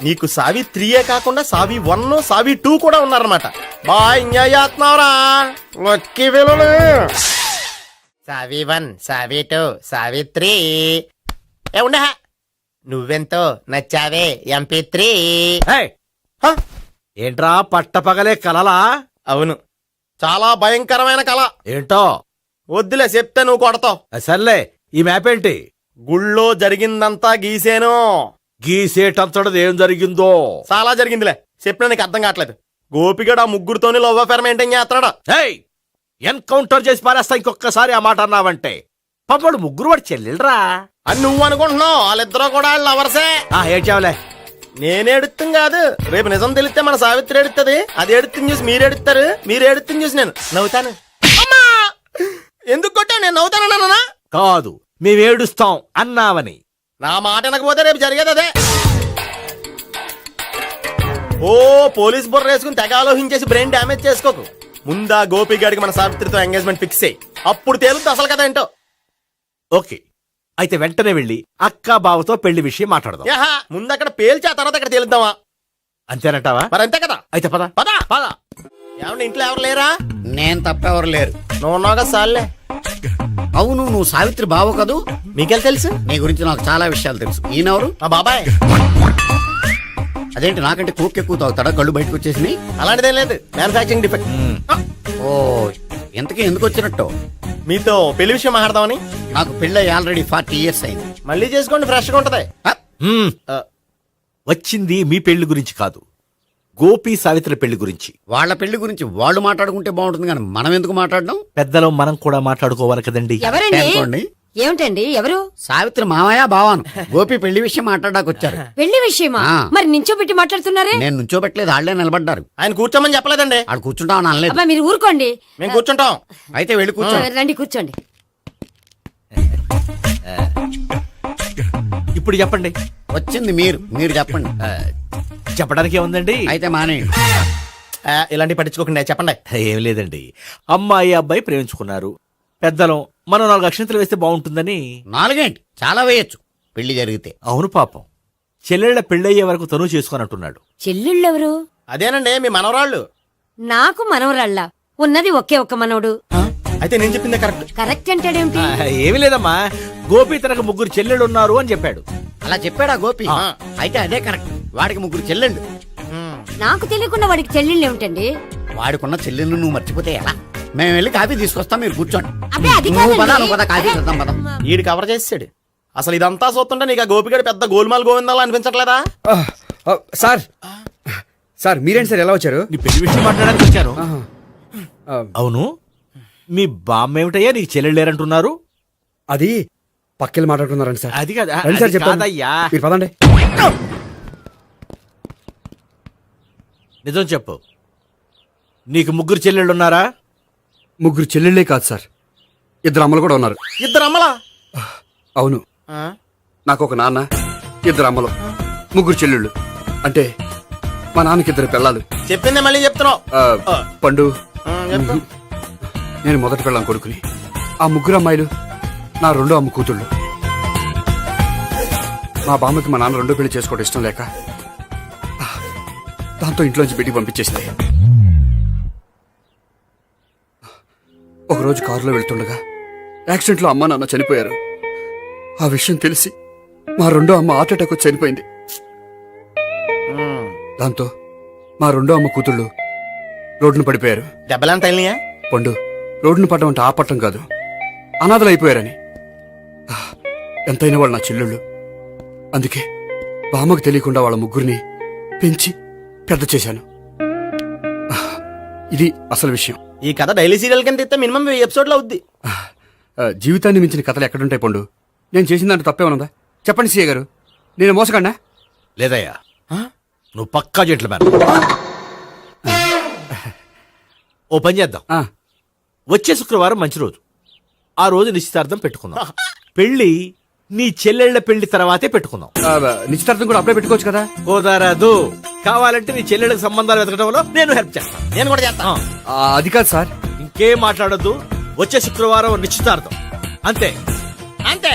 నీకు సావి 3 కాకుండా సావి 1, సావి 2 కూడా ఉన్నారన్నమాట. బాయ్ ఎంజాయ్ చేస్తున్నావురా. లక్కీ పిల్లలు. సావి 1, సావి 2, సావి 3. ఏ ఉండే, నువ్వెంతో నచ్చావే MP3. ఏంట్రా పట్టపగలే కలలా? అవును, చాలా భయంకరమైన కళ. ఏంటో వద్దులే, చెప్తే నువ్వు కొడతావు. సర్లే, ఈ మ్యాప్ ఏంటి? గుళ్ళో జరిగిందంతా గీసేను. గీసేటంతటది ఏం జరిగిందో చాలా జరిగిందిలే, చెప్పినా నీకు అర్థం కావట్లేదు. గోపిగడు ఆ ముగ్గురుతోని లవ్ అఫేర్ మెయింటైన్ చేస్తున్నాడు. ఏయ్ ఎన్కౌంటర్ చేసి పారేస్తా ఇంకొకసారి ఆ మాట అన్నావంటే. పాపడు ముగ్గురు వాడు చెల్లెలరా అని నువ్వు అనుకుంటున్నావు, వాళ్ళిద్దరూ కూడా లవర్సే. ఏడ్చావులే. నేనే ఎడుతుంది కాదు, రేపు నిజం తెలిస్తే మన సావిత్రి ఎడుతుంది. అది ఎడుతుంది చూసి మీరు ఎడుతారు, మీరు ఎడుతుంది చూసి నేను నవ్వుతాను. అమ్మా! ఎందుకు కొట్టావు? నేను నవ్వుతానన్నా? కాదు, మేమేడుస్తాం అన్నావని. నా మాట వినకపోతే రేపు జరిగేది అదే. ఓ పోలీస్ బుర్ర వేసుకుని తెగ ఆలోచించేసి బ్రెయిన్ డ్యామేజ్ చేసుకోకు. ముందా గోపిగాడికి మన సావిత్రితో ఎంగేజ్మెంట్ ఫిక్స్ అయ్యి అప్పుడు తేలుతుంది అసలు కదా ఏంటో. ఓకే, అయితే వెంటనే వెళ్ళి అక్క బావతో పెళ్లి విషయం మాట్లాడదాం. యాహా, ముందు అక్కడ పేల్చి ఆ తర్వాత అక్కడ తేలుద్దామా? అంతేనంటావా? మరి అంతే కదా. అయితే పద పద. పద. ఏమన్నా ఇంట్లో ఎవరు లేరా? నేను తప్పెవరు లేరు. నువ్వు ఉన్నావు కదా సార్లే. అవును, నువ్వు సావిత్రి బావ కదూ? మీకెళ్ళి తెలుసు? నీ గురించి నాకు చాలా విషయాలు తెలుసు. ఈయనెవరు? మా బాబాయ్. అదేంటి నాకంటే కోక్ ఎక్కువ తాగుతాడా? కళ్ళు బయటకు వచ్చేసినాయి. అలాంటిదేం లేదు, మ్యానుఫాక్చరింగ్ డిఫెక్ట్. ఓ, ఇంతకీ ఎందుకు వచ్చినట్టు? మీతో పెళ్లి విషయం మాట్లాడదామని. నాకు పెళ్ళి ఆల్రెడీ 40 years అయింది. మళ్ళీ చేసుకోండి, ఫ్రెష్ గా ఉంటది. వచ్చింది మీ పెళ్లి గురించి కాదు, గోపి సావిత్రి పెళ్లి గురించి. వాళ్ళ పెళ్లి గురించి వాళ్ళు మాట్లాడుకుంటే బాగుంటుంది, కానీ మనం ఎందుకు మాట్లాడడం? పెద్దలో మనం కూడా మాట్లాడుకోవాలి కదండి. ఎవరండి? అనుకోండి. ఏమిటండి? ఎవరు? సావిత్రి మామయ్య బావాను గోపి పెళ్లి విషయం మాట్లాడడానికి వచ్చారు. పెళ్లి విషయమా? ఆ. మరి నించోబెట్టి మాట్లాడుతున్నారే? నేను నుంచోబెట్టలేదు, వాళ్ళే నిలబడ్డారు. ఆయన కూర్చోమని చెప్పలేదండి. వాళ్ళు కూర్చుంటామని అనలేదు. అబ్బా మీరు ఊరుకోండి. మేము కూర్చుంటాం. అయితే వెళ్ళి కూర్చో. రండి కూర్చోండి. ఇప్పుడు చెప్పండి. వచ్చింది మీరు, మీరు చెప్పండి. చెప్పడానికి ఏముందండి? అయితే మానేయండి. ఇలాంటి పట్టించుకోకుండా చెప్పండి. ఏం లేదండి, అమ్మాయి అబ్బాయి ప్రేమించుకున్నారు. పెద్దలం మనం 4 అక్షంతలు వేస్తే బాగుంటుందని. 4 ఏంటి, చాలా వేయచ్చు పెళ్లి జరిగితే. అవును పాపం, చెల్లెళ్ళ పెళ్ళయ్యే వరకు తను చేసుకొని అంటున్నాడు. చెల్లెళ్ళెవరు? అదేనండి మీ మనవరాళ్ళు. నాకు మనవరాళ్ళ ఉన్నది ఒకే ఒక్క మనవడు. అయితే నేను చెప్పిందే కరెక్ట్. కరెక్ట్ అంటాడేమిటి? ఏమి లేదమ్మా, గోపి తనకు 3 చెల్లెళ్ళు ఉన్నారు అని చెప్పాడు. అలా చెప్పాడా గోపి? అయితే అదే కరెక్ట్. వాడికి 3 చెల్లెళ్ళు. నాకు తెలియకుండా వాడికి చెల్లెళ్ళు ఏమిటండి? వాడికున్న చెల్లెళ్ళు నువ్వు మర్చిపోతే ఎలా? మేము వెళ్ళి కాఫీ తీసుకొస్తాం, మీరు కూర్చోండి. అబ్బే అది నువ్వు పద, కాదండి. నువ్వు పద, కాఫీ చేద్దాం పద. ఈడు కవర్ చేసాడు. అసలు ఇదంతా చూస్తుంటే నీకు ఆ గోపిగడు పెద్ద గోల్మాల్ గోవిందాలు అనిపించట్లేదా? సార్ సార్ మీరేంటి సార్ ఎలా వచ్చారు? నీ పెళ్లి విషయం మాట్లాడడానికి వచ్చాను. అవును, మీ బామ్మ ఏమిటయ్యా నీకు చెల్లెళ్ళు లేరంటున్నారు? అది పక్కెళ్ళి మాట్లాడుకున్నారండి సార్. అది కాదు, రండి సార్ అది చెప్తాను. కాదయ్యా. మీరు పదండి. నిజం చెప్పు, నీకు 3 చెల్లెళ్ళు ఉన్నారా? 3 చెల్లెళ్ళే కాదు సార్, 2 అమ్మలు కూడా ఉన్నారు. 2 అమ్మలా? అవును, నాకు ఒక నాన్న, 2 అమ్మలు, 3 చెల్లెళ్ళు. అంటే మా నాన్నకి 2 పిల్లలు. చెప్పిందే మళ్ళీ చెప్తున్నావు. పండు, చెప్పు. నేను మొదటి పిల్లం కొడుకుని. ఆ 3 అమ్మాయిలు నా 2వ అమ్మ కూతుళ్ళు. మా బామ్మకి మా నాన్న 2వ పెళ్లి చేసుకోవడం ఇష్టం లేక దాంతో ఇంట్లోంచి బిడ్డికి పంపించేసింది. ఒకరోజు కారులో వెళ్తుండగా యాక్సిడెంట్లో అమ్మ నాన్న చనిపోయారు. ఆ విషయం తెలిసి మా 2వ అమ్మ హార్ట్ అటాక్ వచ్చి చనిపోయింది. దాంతో మా 2వ అమ్మ కూతుళ్ళు రోడ్డును పడిపోయారు. దెబ్బలంత అయినాయా? పండు, రోడ్డును పడ్డం అంటే ఆపట్టం కాదు, అనాథలు అయిపోయారని. ఎంతైనా వాళ్ళు నా చెల్లెళ్ళు. అందుకే బామ్మకు తెలియకుండా వాళ్ళ 3 పెంచి పెద్ద చేశాను. ఇది అసలు విషయం. ఈ కథ డైలీ సీరియల్ కింద ఇస్తే మినిమం 1000 ఎపిసోడ్లు అవుద్ది. జీవితాన్ని మించిన కథలు ఎక్కడుంటాయి పండు? నేను చేసిన దాంట్లో తప్పేమనుందా? చెప్పండి సీఏ గారు, నేను మోసగండా? లేదయ్యా, నువ్వు పక్కా జెంట్లు మ్యాన్. ఓ పని చేద్దాం, వచ్చే శుక్రవారం మంచి రోజు. ఆ రోజు నిశ్చితార్థం పెట్టుకుందాం. పెళ్లి నీ చెల్లెళ్ల పెళ్లి తర్వాతే పెట్టుకుందాం. నిశ్చితార్థం కూడా అప్పుడే పెట్టుకోవచ్చు కదా? కుదరదు. కావాలంటే నీ చెల్లెళ్ళకి సంబంధాలు వెతకడంలో నేను హెల్ప్ చేస్తాను. నేను కూడా చేస్తాను. అది కాదు సార్. ఇంకేం మాట్లాడొద్దు, వచ్చే శుక్రవారం నిశ్చితార్థం, అంతే. అంతే.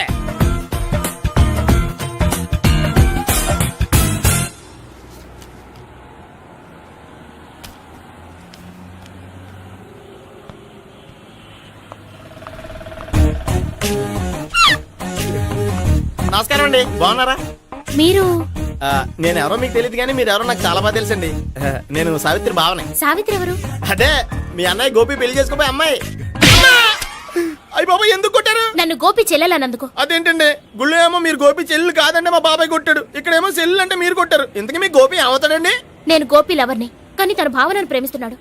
నమస్కారం అండి, బాగున్నారా? మీరు నేను ఎవరో మీకు తెలియదు కానీ మీరు ఎవరో నాకు చాలా బాగా తెలుసండి. నేను సావిత్రి బావనే. సావిత్రి ఎవరు? అదే మీ అన్నయ్య గోపి పెళ్లి చేసుకోపోయి అమ్మాయి. అయ్యి బాబాయ్ ఎందుకు కొట్టారు? నన్ను గోపి చెల్లెలన్నందుకు. అదేంటండి గుళ్ళు ఏమో మీరు గోపి చెల్లు కాదండి మా బాబాయ్ కొట్టాడు, ఇక్కడేమో చెల్లు అంటే మీరు కొట్టారు. ఇంతకీ మీ గోపి ఏమవుతాడండి? నేను గోపి లవర్ని, కానీ తన భావనను ప్రేమిస్తున్నాడు.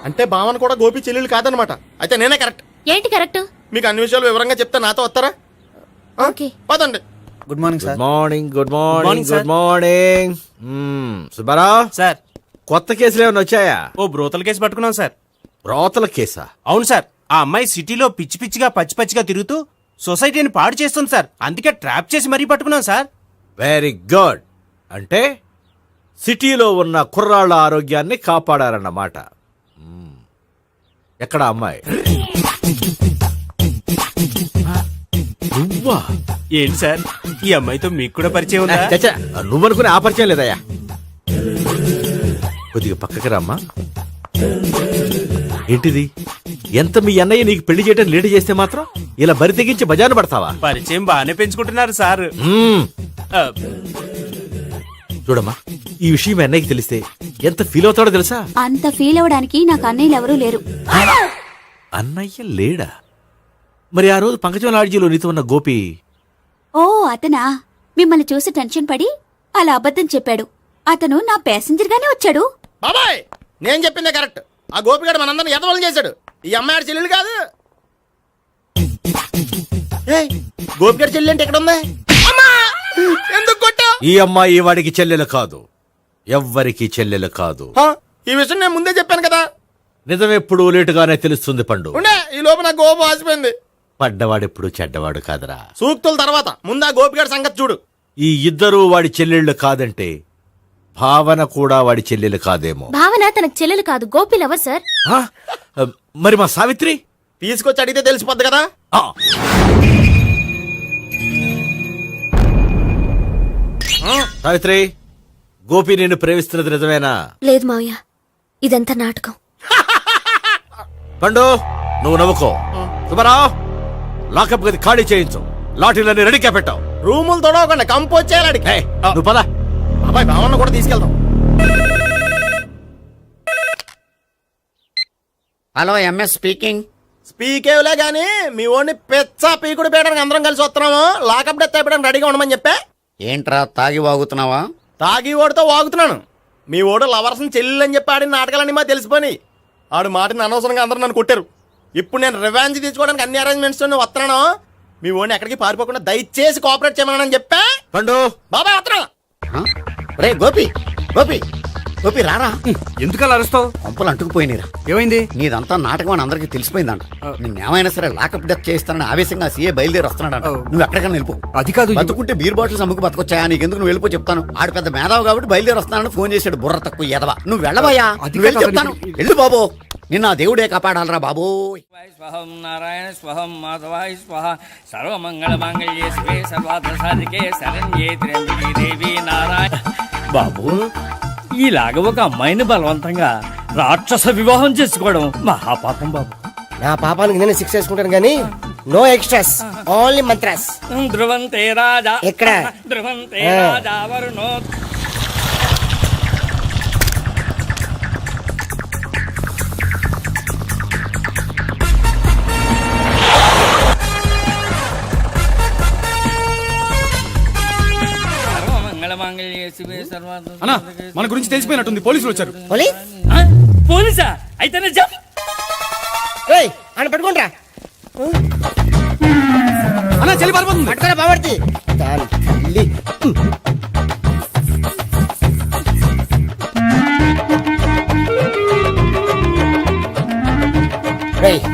అంటే భావన కూడా గోపి చెల్లెలు కాదనమాట. అయితే నేనే కరెక్ట్. ఏంటి కరెక్ట్? మీకు అన్ని విషయాలు వివరంగా చెప్తే నాతో వస్తారా? ఓకే. పదండి. Good morning good morning, good morning, good morning. Subbarao sir. కొత్త కేసులు ఏమైనా వచ్చాయా? ఓ బ్రోతల కేసు పట్టుకున్నాం సార్. రోతల కేసా? అవును సార్, ఆ అమ్మాయి సిటీలో పిచ్చి పిచ్చిగా పచ్చి పచ్చిగా తిరుగుతూ సొసైటీని పాడు చేస్తుంది సార్. అందుకే ట్రాప్ చేసి మరీ పట్టుకున్నాం సార్. Very good. అంటే సిటీలో ఉన్న కుర్రాళ్ళ ఆరోగ్యాన్ని కాపాడారన్నమాట. ఎక్కడ అమ్మాయి? నువ్వా? ఏంటి సార్, ఈ అమ్మాయితో మీకు కూడా పరిచయం ఉందా? చచ్చా, నువ్వనుకునే ఆ పరిచయం లేదయ్యా. కొద్దిగా పక్కకి రామ్మా. ఏంటిది? ఎంత మీ అన్నయ్య నీకు పెళ్లి చేయడం లేట్ చేస్తే మాత్రం ఇలా బరి తెగించి బజారు పడతావా? పరిచయం బాగానే పెంచుకుంటున్నారు సార్. ఆ, చూడమ్మా, ఈ విషయం మీ అన్నయ్యకి తెలిస్తే ఎంత ఫీల్ అవుతాడో తెలుసా? అంత ఫీల్ అవడానికి నాకు అన్నయ్యలు ఎవరూ లేరు. అన్నయ్య లేడా? మరి ఆ రోజు పంకజం లాడ్జీలో నీతో ఉన్న గోపి? ఓ అతనా? మిమ్మల్ని చూసి టెన్షన్ పడి అలా అబద్ధం చెప్పాడు. అతను నా ప్యాసింజర్ గానే వచ్చాడు. బాబాయ్ నేను చెప్పిందే కరెక్ట్. ఆ గోపిగాడు మనందరిని ఎదవలు చేశాడు. ఈ అమ్మాయి చెల్లెలు కాదు. గోపిగాడి చెల్లి అంటే ఎక్కడ ఉంది? అమ్మా! ఎందుకు కొట్టావ్? ఈ అమ్మాయి వాడికి చెల్లెలు కాదు, ఎవ్వరికి చెల్లెలు కాదు. ఈ విషయం నేను ముందే చెప్పాను కదా. నిజమెప్పుడు లేటుగానే తెలుస్తుంది పండు. ఉండే ఈ లోపు నా గోపు ఆసిపోయింది. పడ్డవాడెప్పుడు చెడ్డవాడు కాదురా. సూక్తుల తర్వాత ముందు ఆ గోపిగాడి సంగతి చూడు. ఈ ఇద్దరూ వాడి చెల్లెళ్ళు కాదంటే భావన కూడా వాడి చెల్లెలు కాదేమో. భావన తనకు చెల్లెలు కాదు, గోపి లవర్ సార్. ఆ? మరి మా సావిత్రి? తీసుకొచ్చి అడిగితే తెలిసిపోద్ది కదా. ఆ. సావిత్రి, గోపి నేను ప్రేమిస్తున్నది నిజమేనా? లేదు మావయ్య, ఇదంతా నాటకం. పండు నువ్వు నవ్వుకో. సుబ్బారావు, లాకప్ గది ఖాళీ చేయించు. లాఠీలన్నీ రెడీగా పెట్టావు. రూములు తొడవకుండా కంపోజ్ చేయాలి. ఏయ్, నువ్వు పద. అబ్బాయి భావన కూడా తీసుకెళ్దాం. Hello, MS speaking. స్పీకేవ్లే గానీ మీ ఓడిని పెచ్చ పీకుడు పేయడానికి అందరం కలిసి వస్తున్నాము. లాకప్ డెత్ అయిపోయడానికి రెడీగా ఉండమని చెప్పే. ఏంట్రా తాగి వాగుతున్నావా? తాగి ఓడితో వాగుతున్నాను. మీ ఓడు లవర్స్ని చెల్లెలు అని చెప్పి ఆడిన నాటకాలన్నీ మా తెలిసిపోయి ఆడు మాటని అనవసరంగా అందరూ నన్ను కొట్టారు. ఇప్పుడు నేను రివెంజ్ తీసుకోవడానికి అన్ని అరేంజ్మెంట్స్ వస్తున్నాను. మీ ఓడిని ఎక్కడికి పారిపోకుండా దయచేసి కోఆపరేట్ చేయమని చెప్పా. పండు బాబాయ్ వస్తున్నా. రే గోపి, గోపి, గోపి రారా. ఎందుకు అలా అరుస్తావు? పంపులు అంటుకుపోయినరా. ఏమైంది? నీదంతా నాటకం అని అందరికీ తెలిసిపోయిందంట. నిన్నేమైనా సరే లాకప్ డెత్ చేస్తానని ఆవేశంగా సీఏ బయలుదేరి వస్తున్నాడంట. నువ్వు ఎక్కడికైనా వెళ్ళిపో. అది కాదు. బతుకుంటే బీర్ బాటిల్స్ అమ్ముకు బతకొచ్చాయా? నీకెందుకు? నువ్వు వెళ్ళిపో చెప్తాను. ఆడు పెద్ద మేధావు కాబట్టి బయలుదేరి వస్తున్నానని ఫోన్ చేశాడు. బుర్ర తక్కువ ఎదవా. నువ్వు వెళ్ళబోయా? నువ్వు వెళ్ళి చెప్తాను. వెళ్ళు బాబో, నిన్న ఆ దేవుడే కాపాడాలరా బాబో. స్వహం నారాయణ స్వహం మాధవాయ స్వహ సర్వమంగళ మాంగళ్యే శివే సర్వార్థ సాధికే శరణ్యే త్ర్యంబకే దేవి నారాయణ. బాబు, ఇలాగ ఒక అమ్మాయిని బలవంతంగా రాక్షస వివాహం చేసుకోవడం మహాపాపం బాబు. నా పాపానికి నేను శిక్ష వేసుకుంటాను కానీ నో ఎక్స్ట్రాస్, ఓన్లీ మంత్రాస్. ధ్రువంతే రాజా ఎక్కడ? ధ్రువంతే రాజా వరుణో. అన్నా, మన గురించి తెలిసిపోయినట్టుంది. పోలీసులు వచ్చారు. పోలీసా? అయితేనే చెప్పు. అని పెట్టుకుంటా. అన్నా, చెల్లి పారిపోతుంది. పట్టుకురా బాబర్తి.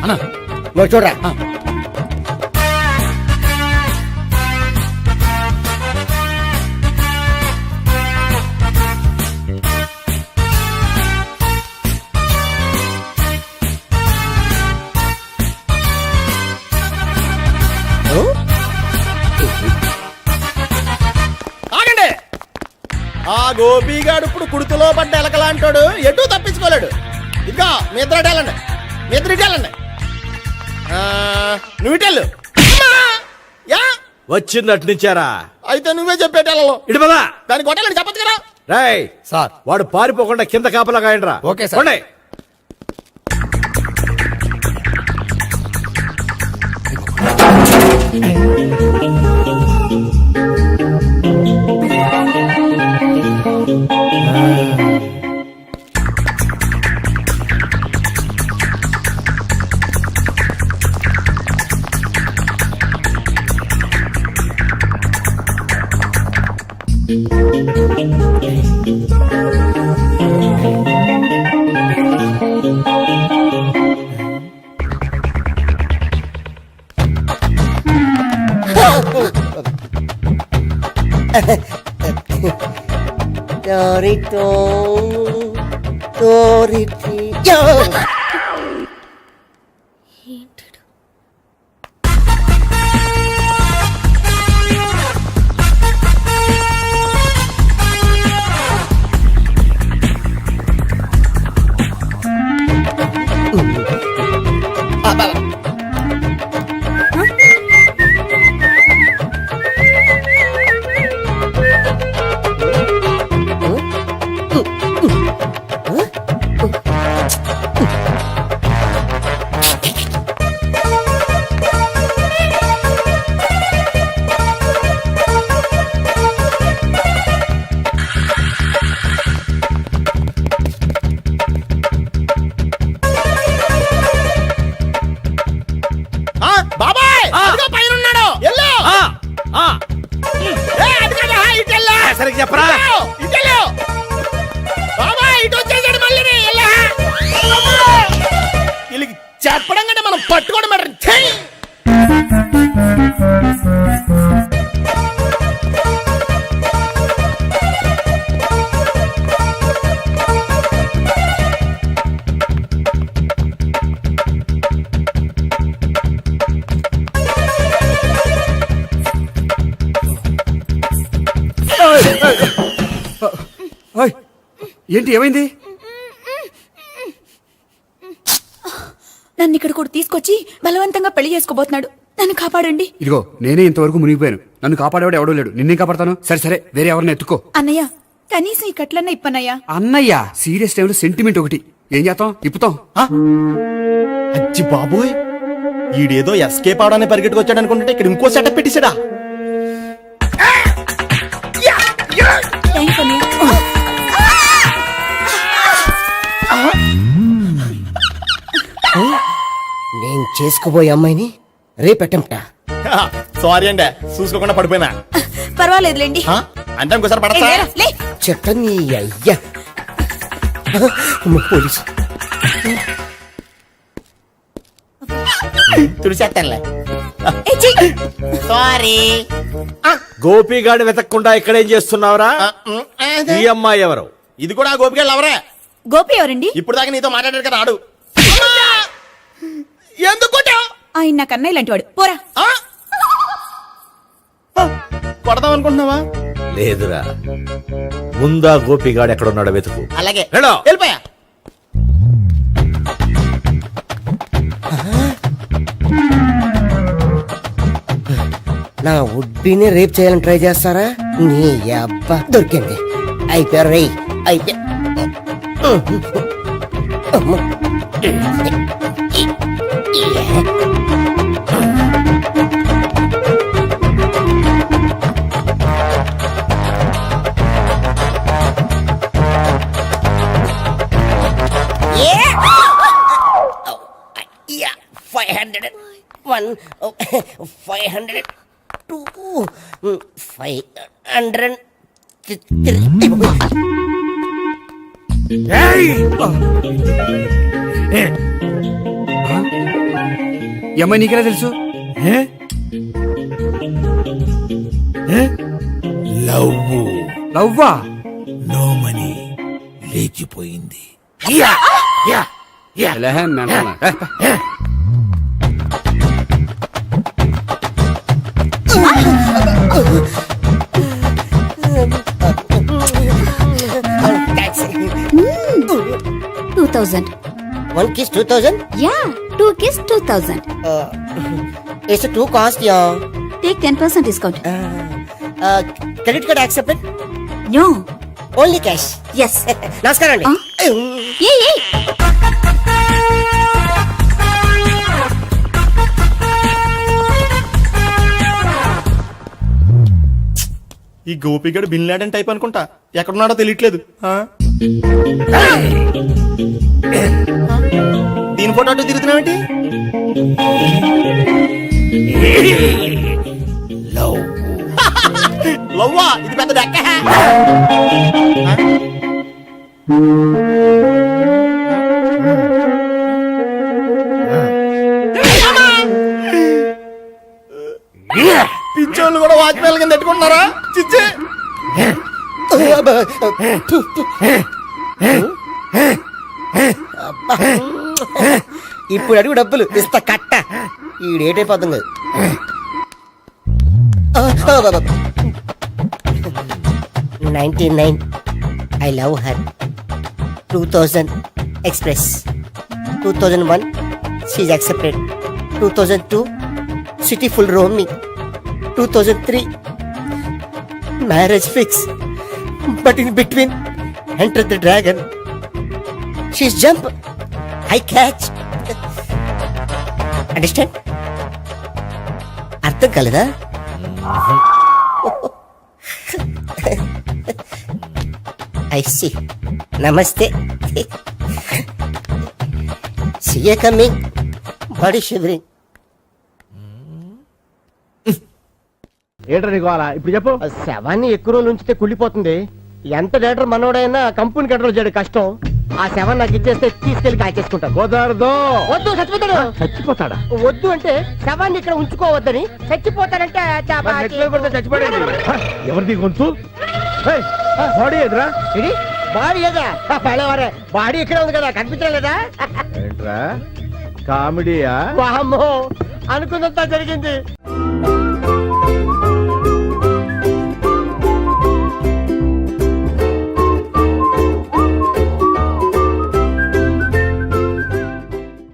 అన్నా, నువ్వు చూడరా. ఆగండి. ఆ గోపిగాడు ఇప్పుడు కుడుతులో పడ్డ ఎలకలాంటాడు. ఎటు తప్పించుకోలేడు. ఇదిగా మీ ఇద్దరు ఇటెళ్ళండి. మీ ఇద్దరు ఇటెళ్ళండి. నువ్వు ఇటెళ్ళు. యా వచ్చింది అట్నుంచారా? అయితే నువ్వే చెప్పేటెళ్ళలో. ఇటు పద. దాన్ని కొట్టాలని చెప్పచ్చు కదా. రేయ్ సార్, వాడు పారిపోకుండా కింద కాపలా కాయండిరా. Okay sir. బాబాయ్ పైన ఉన్నాడు సరిగ్గా చెప్పరా బాబాయ్ ఇటు వచ్చేసాడు మళ్ళీ వీళ్ళకి చెప్పడం కంటే మనం పట్టుకోవడం బెటర్. ఛీ! ఏంటి ఏమైంది? నన్ను ఇక్కడ కూడా తీసుకొచ్చి బలవంతంగా పెళ్లి చేసుకోబోతున్నాడు. నన్ను కాపాడండి. ఇదిగో నేనే ఇంతవరకు మునిగిపోయాను. నన్ను కాపాడేవాడు ఎవడో లేడు. నిన్నే కాపాడతాను. సరే సరే వేరే ఎవరిని ఎత్తుకో. అన్నయ్య కనీసం ఈ కట్లన్నా ఇప్పనయ్యా. అన్నయ్య సీరియస్ టైంలో సెంటిమెంట్ ఒకటి. ఏం చేస్తాం? ఇప్పుతాం. అచ్చి బాబోయ్, ఈడేదో ఎస్కేప్ అవడానికి పరిగెట్టుకొచ్చాడు అనుకుంటే ఇక్కడ ఇంకో సెటప్ పెట్టేశాడా? థ్యాంక్స్ అన్నయ్య. నేను చేసుకోబోయే అమ్మాయిని రేపెట్టంటా. సారీ అండి, చూసుకోకుండా పడిపోయినా. పర్వాలేదులేండి. అంటే ఇంకోసారి పడతా. చెట్టని అయ్యా పోలీసు తుడిచేస్తానులే. సారీ. గోపిగాడి వెతకకుండా ఇక్కడేం చేస్తున్నావురా? ఈ అమ్మాయి ఎవరు? ఇది కూడా గోపిగాళ్ళు ఎవరే? గోపి ఎవరండి? ఇప్పుడు దాకా నీతో మాట్లాడారు కదా, ఆడు. ఎందుకు ఆయన నాకు అన్నయ్య లాంటి వాడు. పోరా. కొడదాం అనుకుంటున్నావా? లేదురా, ముందా గోపిగాడు ఎక్కడున్నాడో వెతుకు. అలాగే వెళ్ళు. వెళ్ళిపోయా. నా ఉడ్బీని రేప్ చేయాలని ట్రై చేస్తారా? నీ అబ్బా దొరికింది. అయిపోయారు రేయ్, అయిపోయా. Yeah, 501, 502, 503. ఈ అమ్మాయి నీకెలా తెలుసు? లవ్వా? నో మనీ లేచిపోయింది. One kiss 2000? Yeah, 2 kiss 2000. It's a 2 cost, yeah. Take 10% discount. Credit card accepted? No. Only cash. Yes. నమస్కారం అండి. Hey. ఈ గోపిగడు బిన్ లాడెన్ టైప్ అనుకుంటా ఎక్కడున్నాడో తెలియట్లేదు ఆ? దీని ఫోటో అటు తిరుగుతున్నావేంటి లవ్వా ఇది పెద్ద డెక్క పిచ్చోళ్ళు కూడా వాచ్మెన్ కింద పెట్టుకుంటున్నారా చిచ్చే ఇప్పుడు అడుగు డబ్బులు ఇస్తా కట్ట ఈ డేట్ అయిపోతుంది 99 I love her 2000 express 2001 she's accepted 2002 city full roaming 2003 marriage fix but in between enter the dragon she's jump I catch understand అర్థం కాలేదా ఐ సి నమస్తే సిఏ కమింగ్ బాడీ షివరింగ్ ఏంటో నీకు ఇప్పుడు చెప్పు శవాన్ని ఎక్కువ రోజులు ఉంచితే కుళ్ళిపోతుంది ఎంత డేటర్ మనోడైనా కంపెనీ కంట్రోల్ చేయడం కష్టం ఆ శవాన్ని నాకు ఇచ్చేస్తే తీసుకెళ్లి కాల్చేసుకుంటాను కుదరదు. వద్దు చచ్చిపోతాడు చచ్చిపోతాడా వద్దు అంటే శవాన్ని ఇక్కడ ఉంచుకోవద్దని చచ్చిపోతానంటే చచ్చిపోయాడు ఎవరిది గొంతు బాడీ ఎదురా బాడీ ఏదా పడేవారే బాడీ ఇక్కడ ఉంది కదా కనిపించలేదా ఏంట్రా కామెడీయా వామ్మో అనుకున్నంత జరిగింది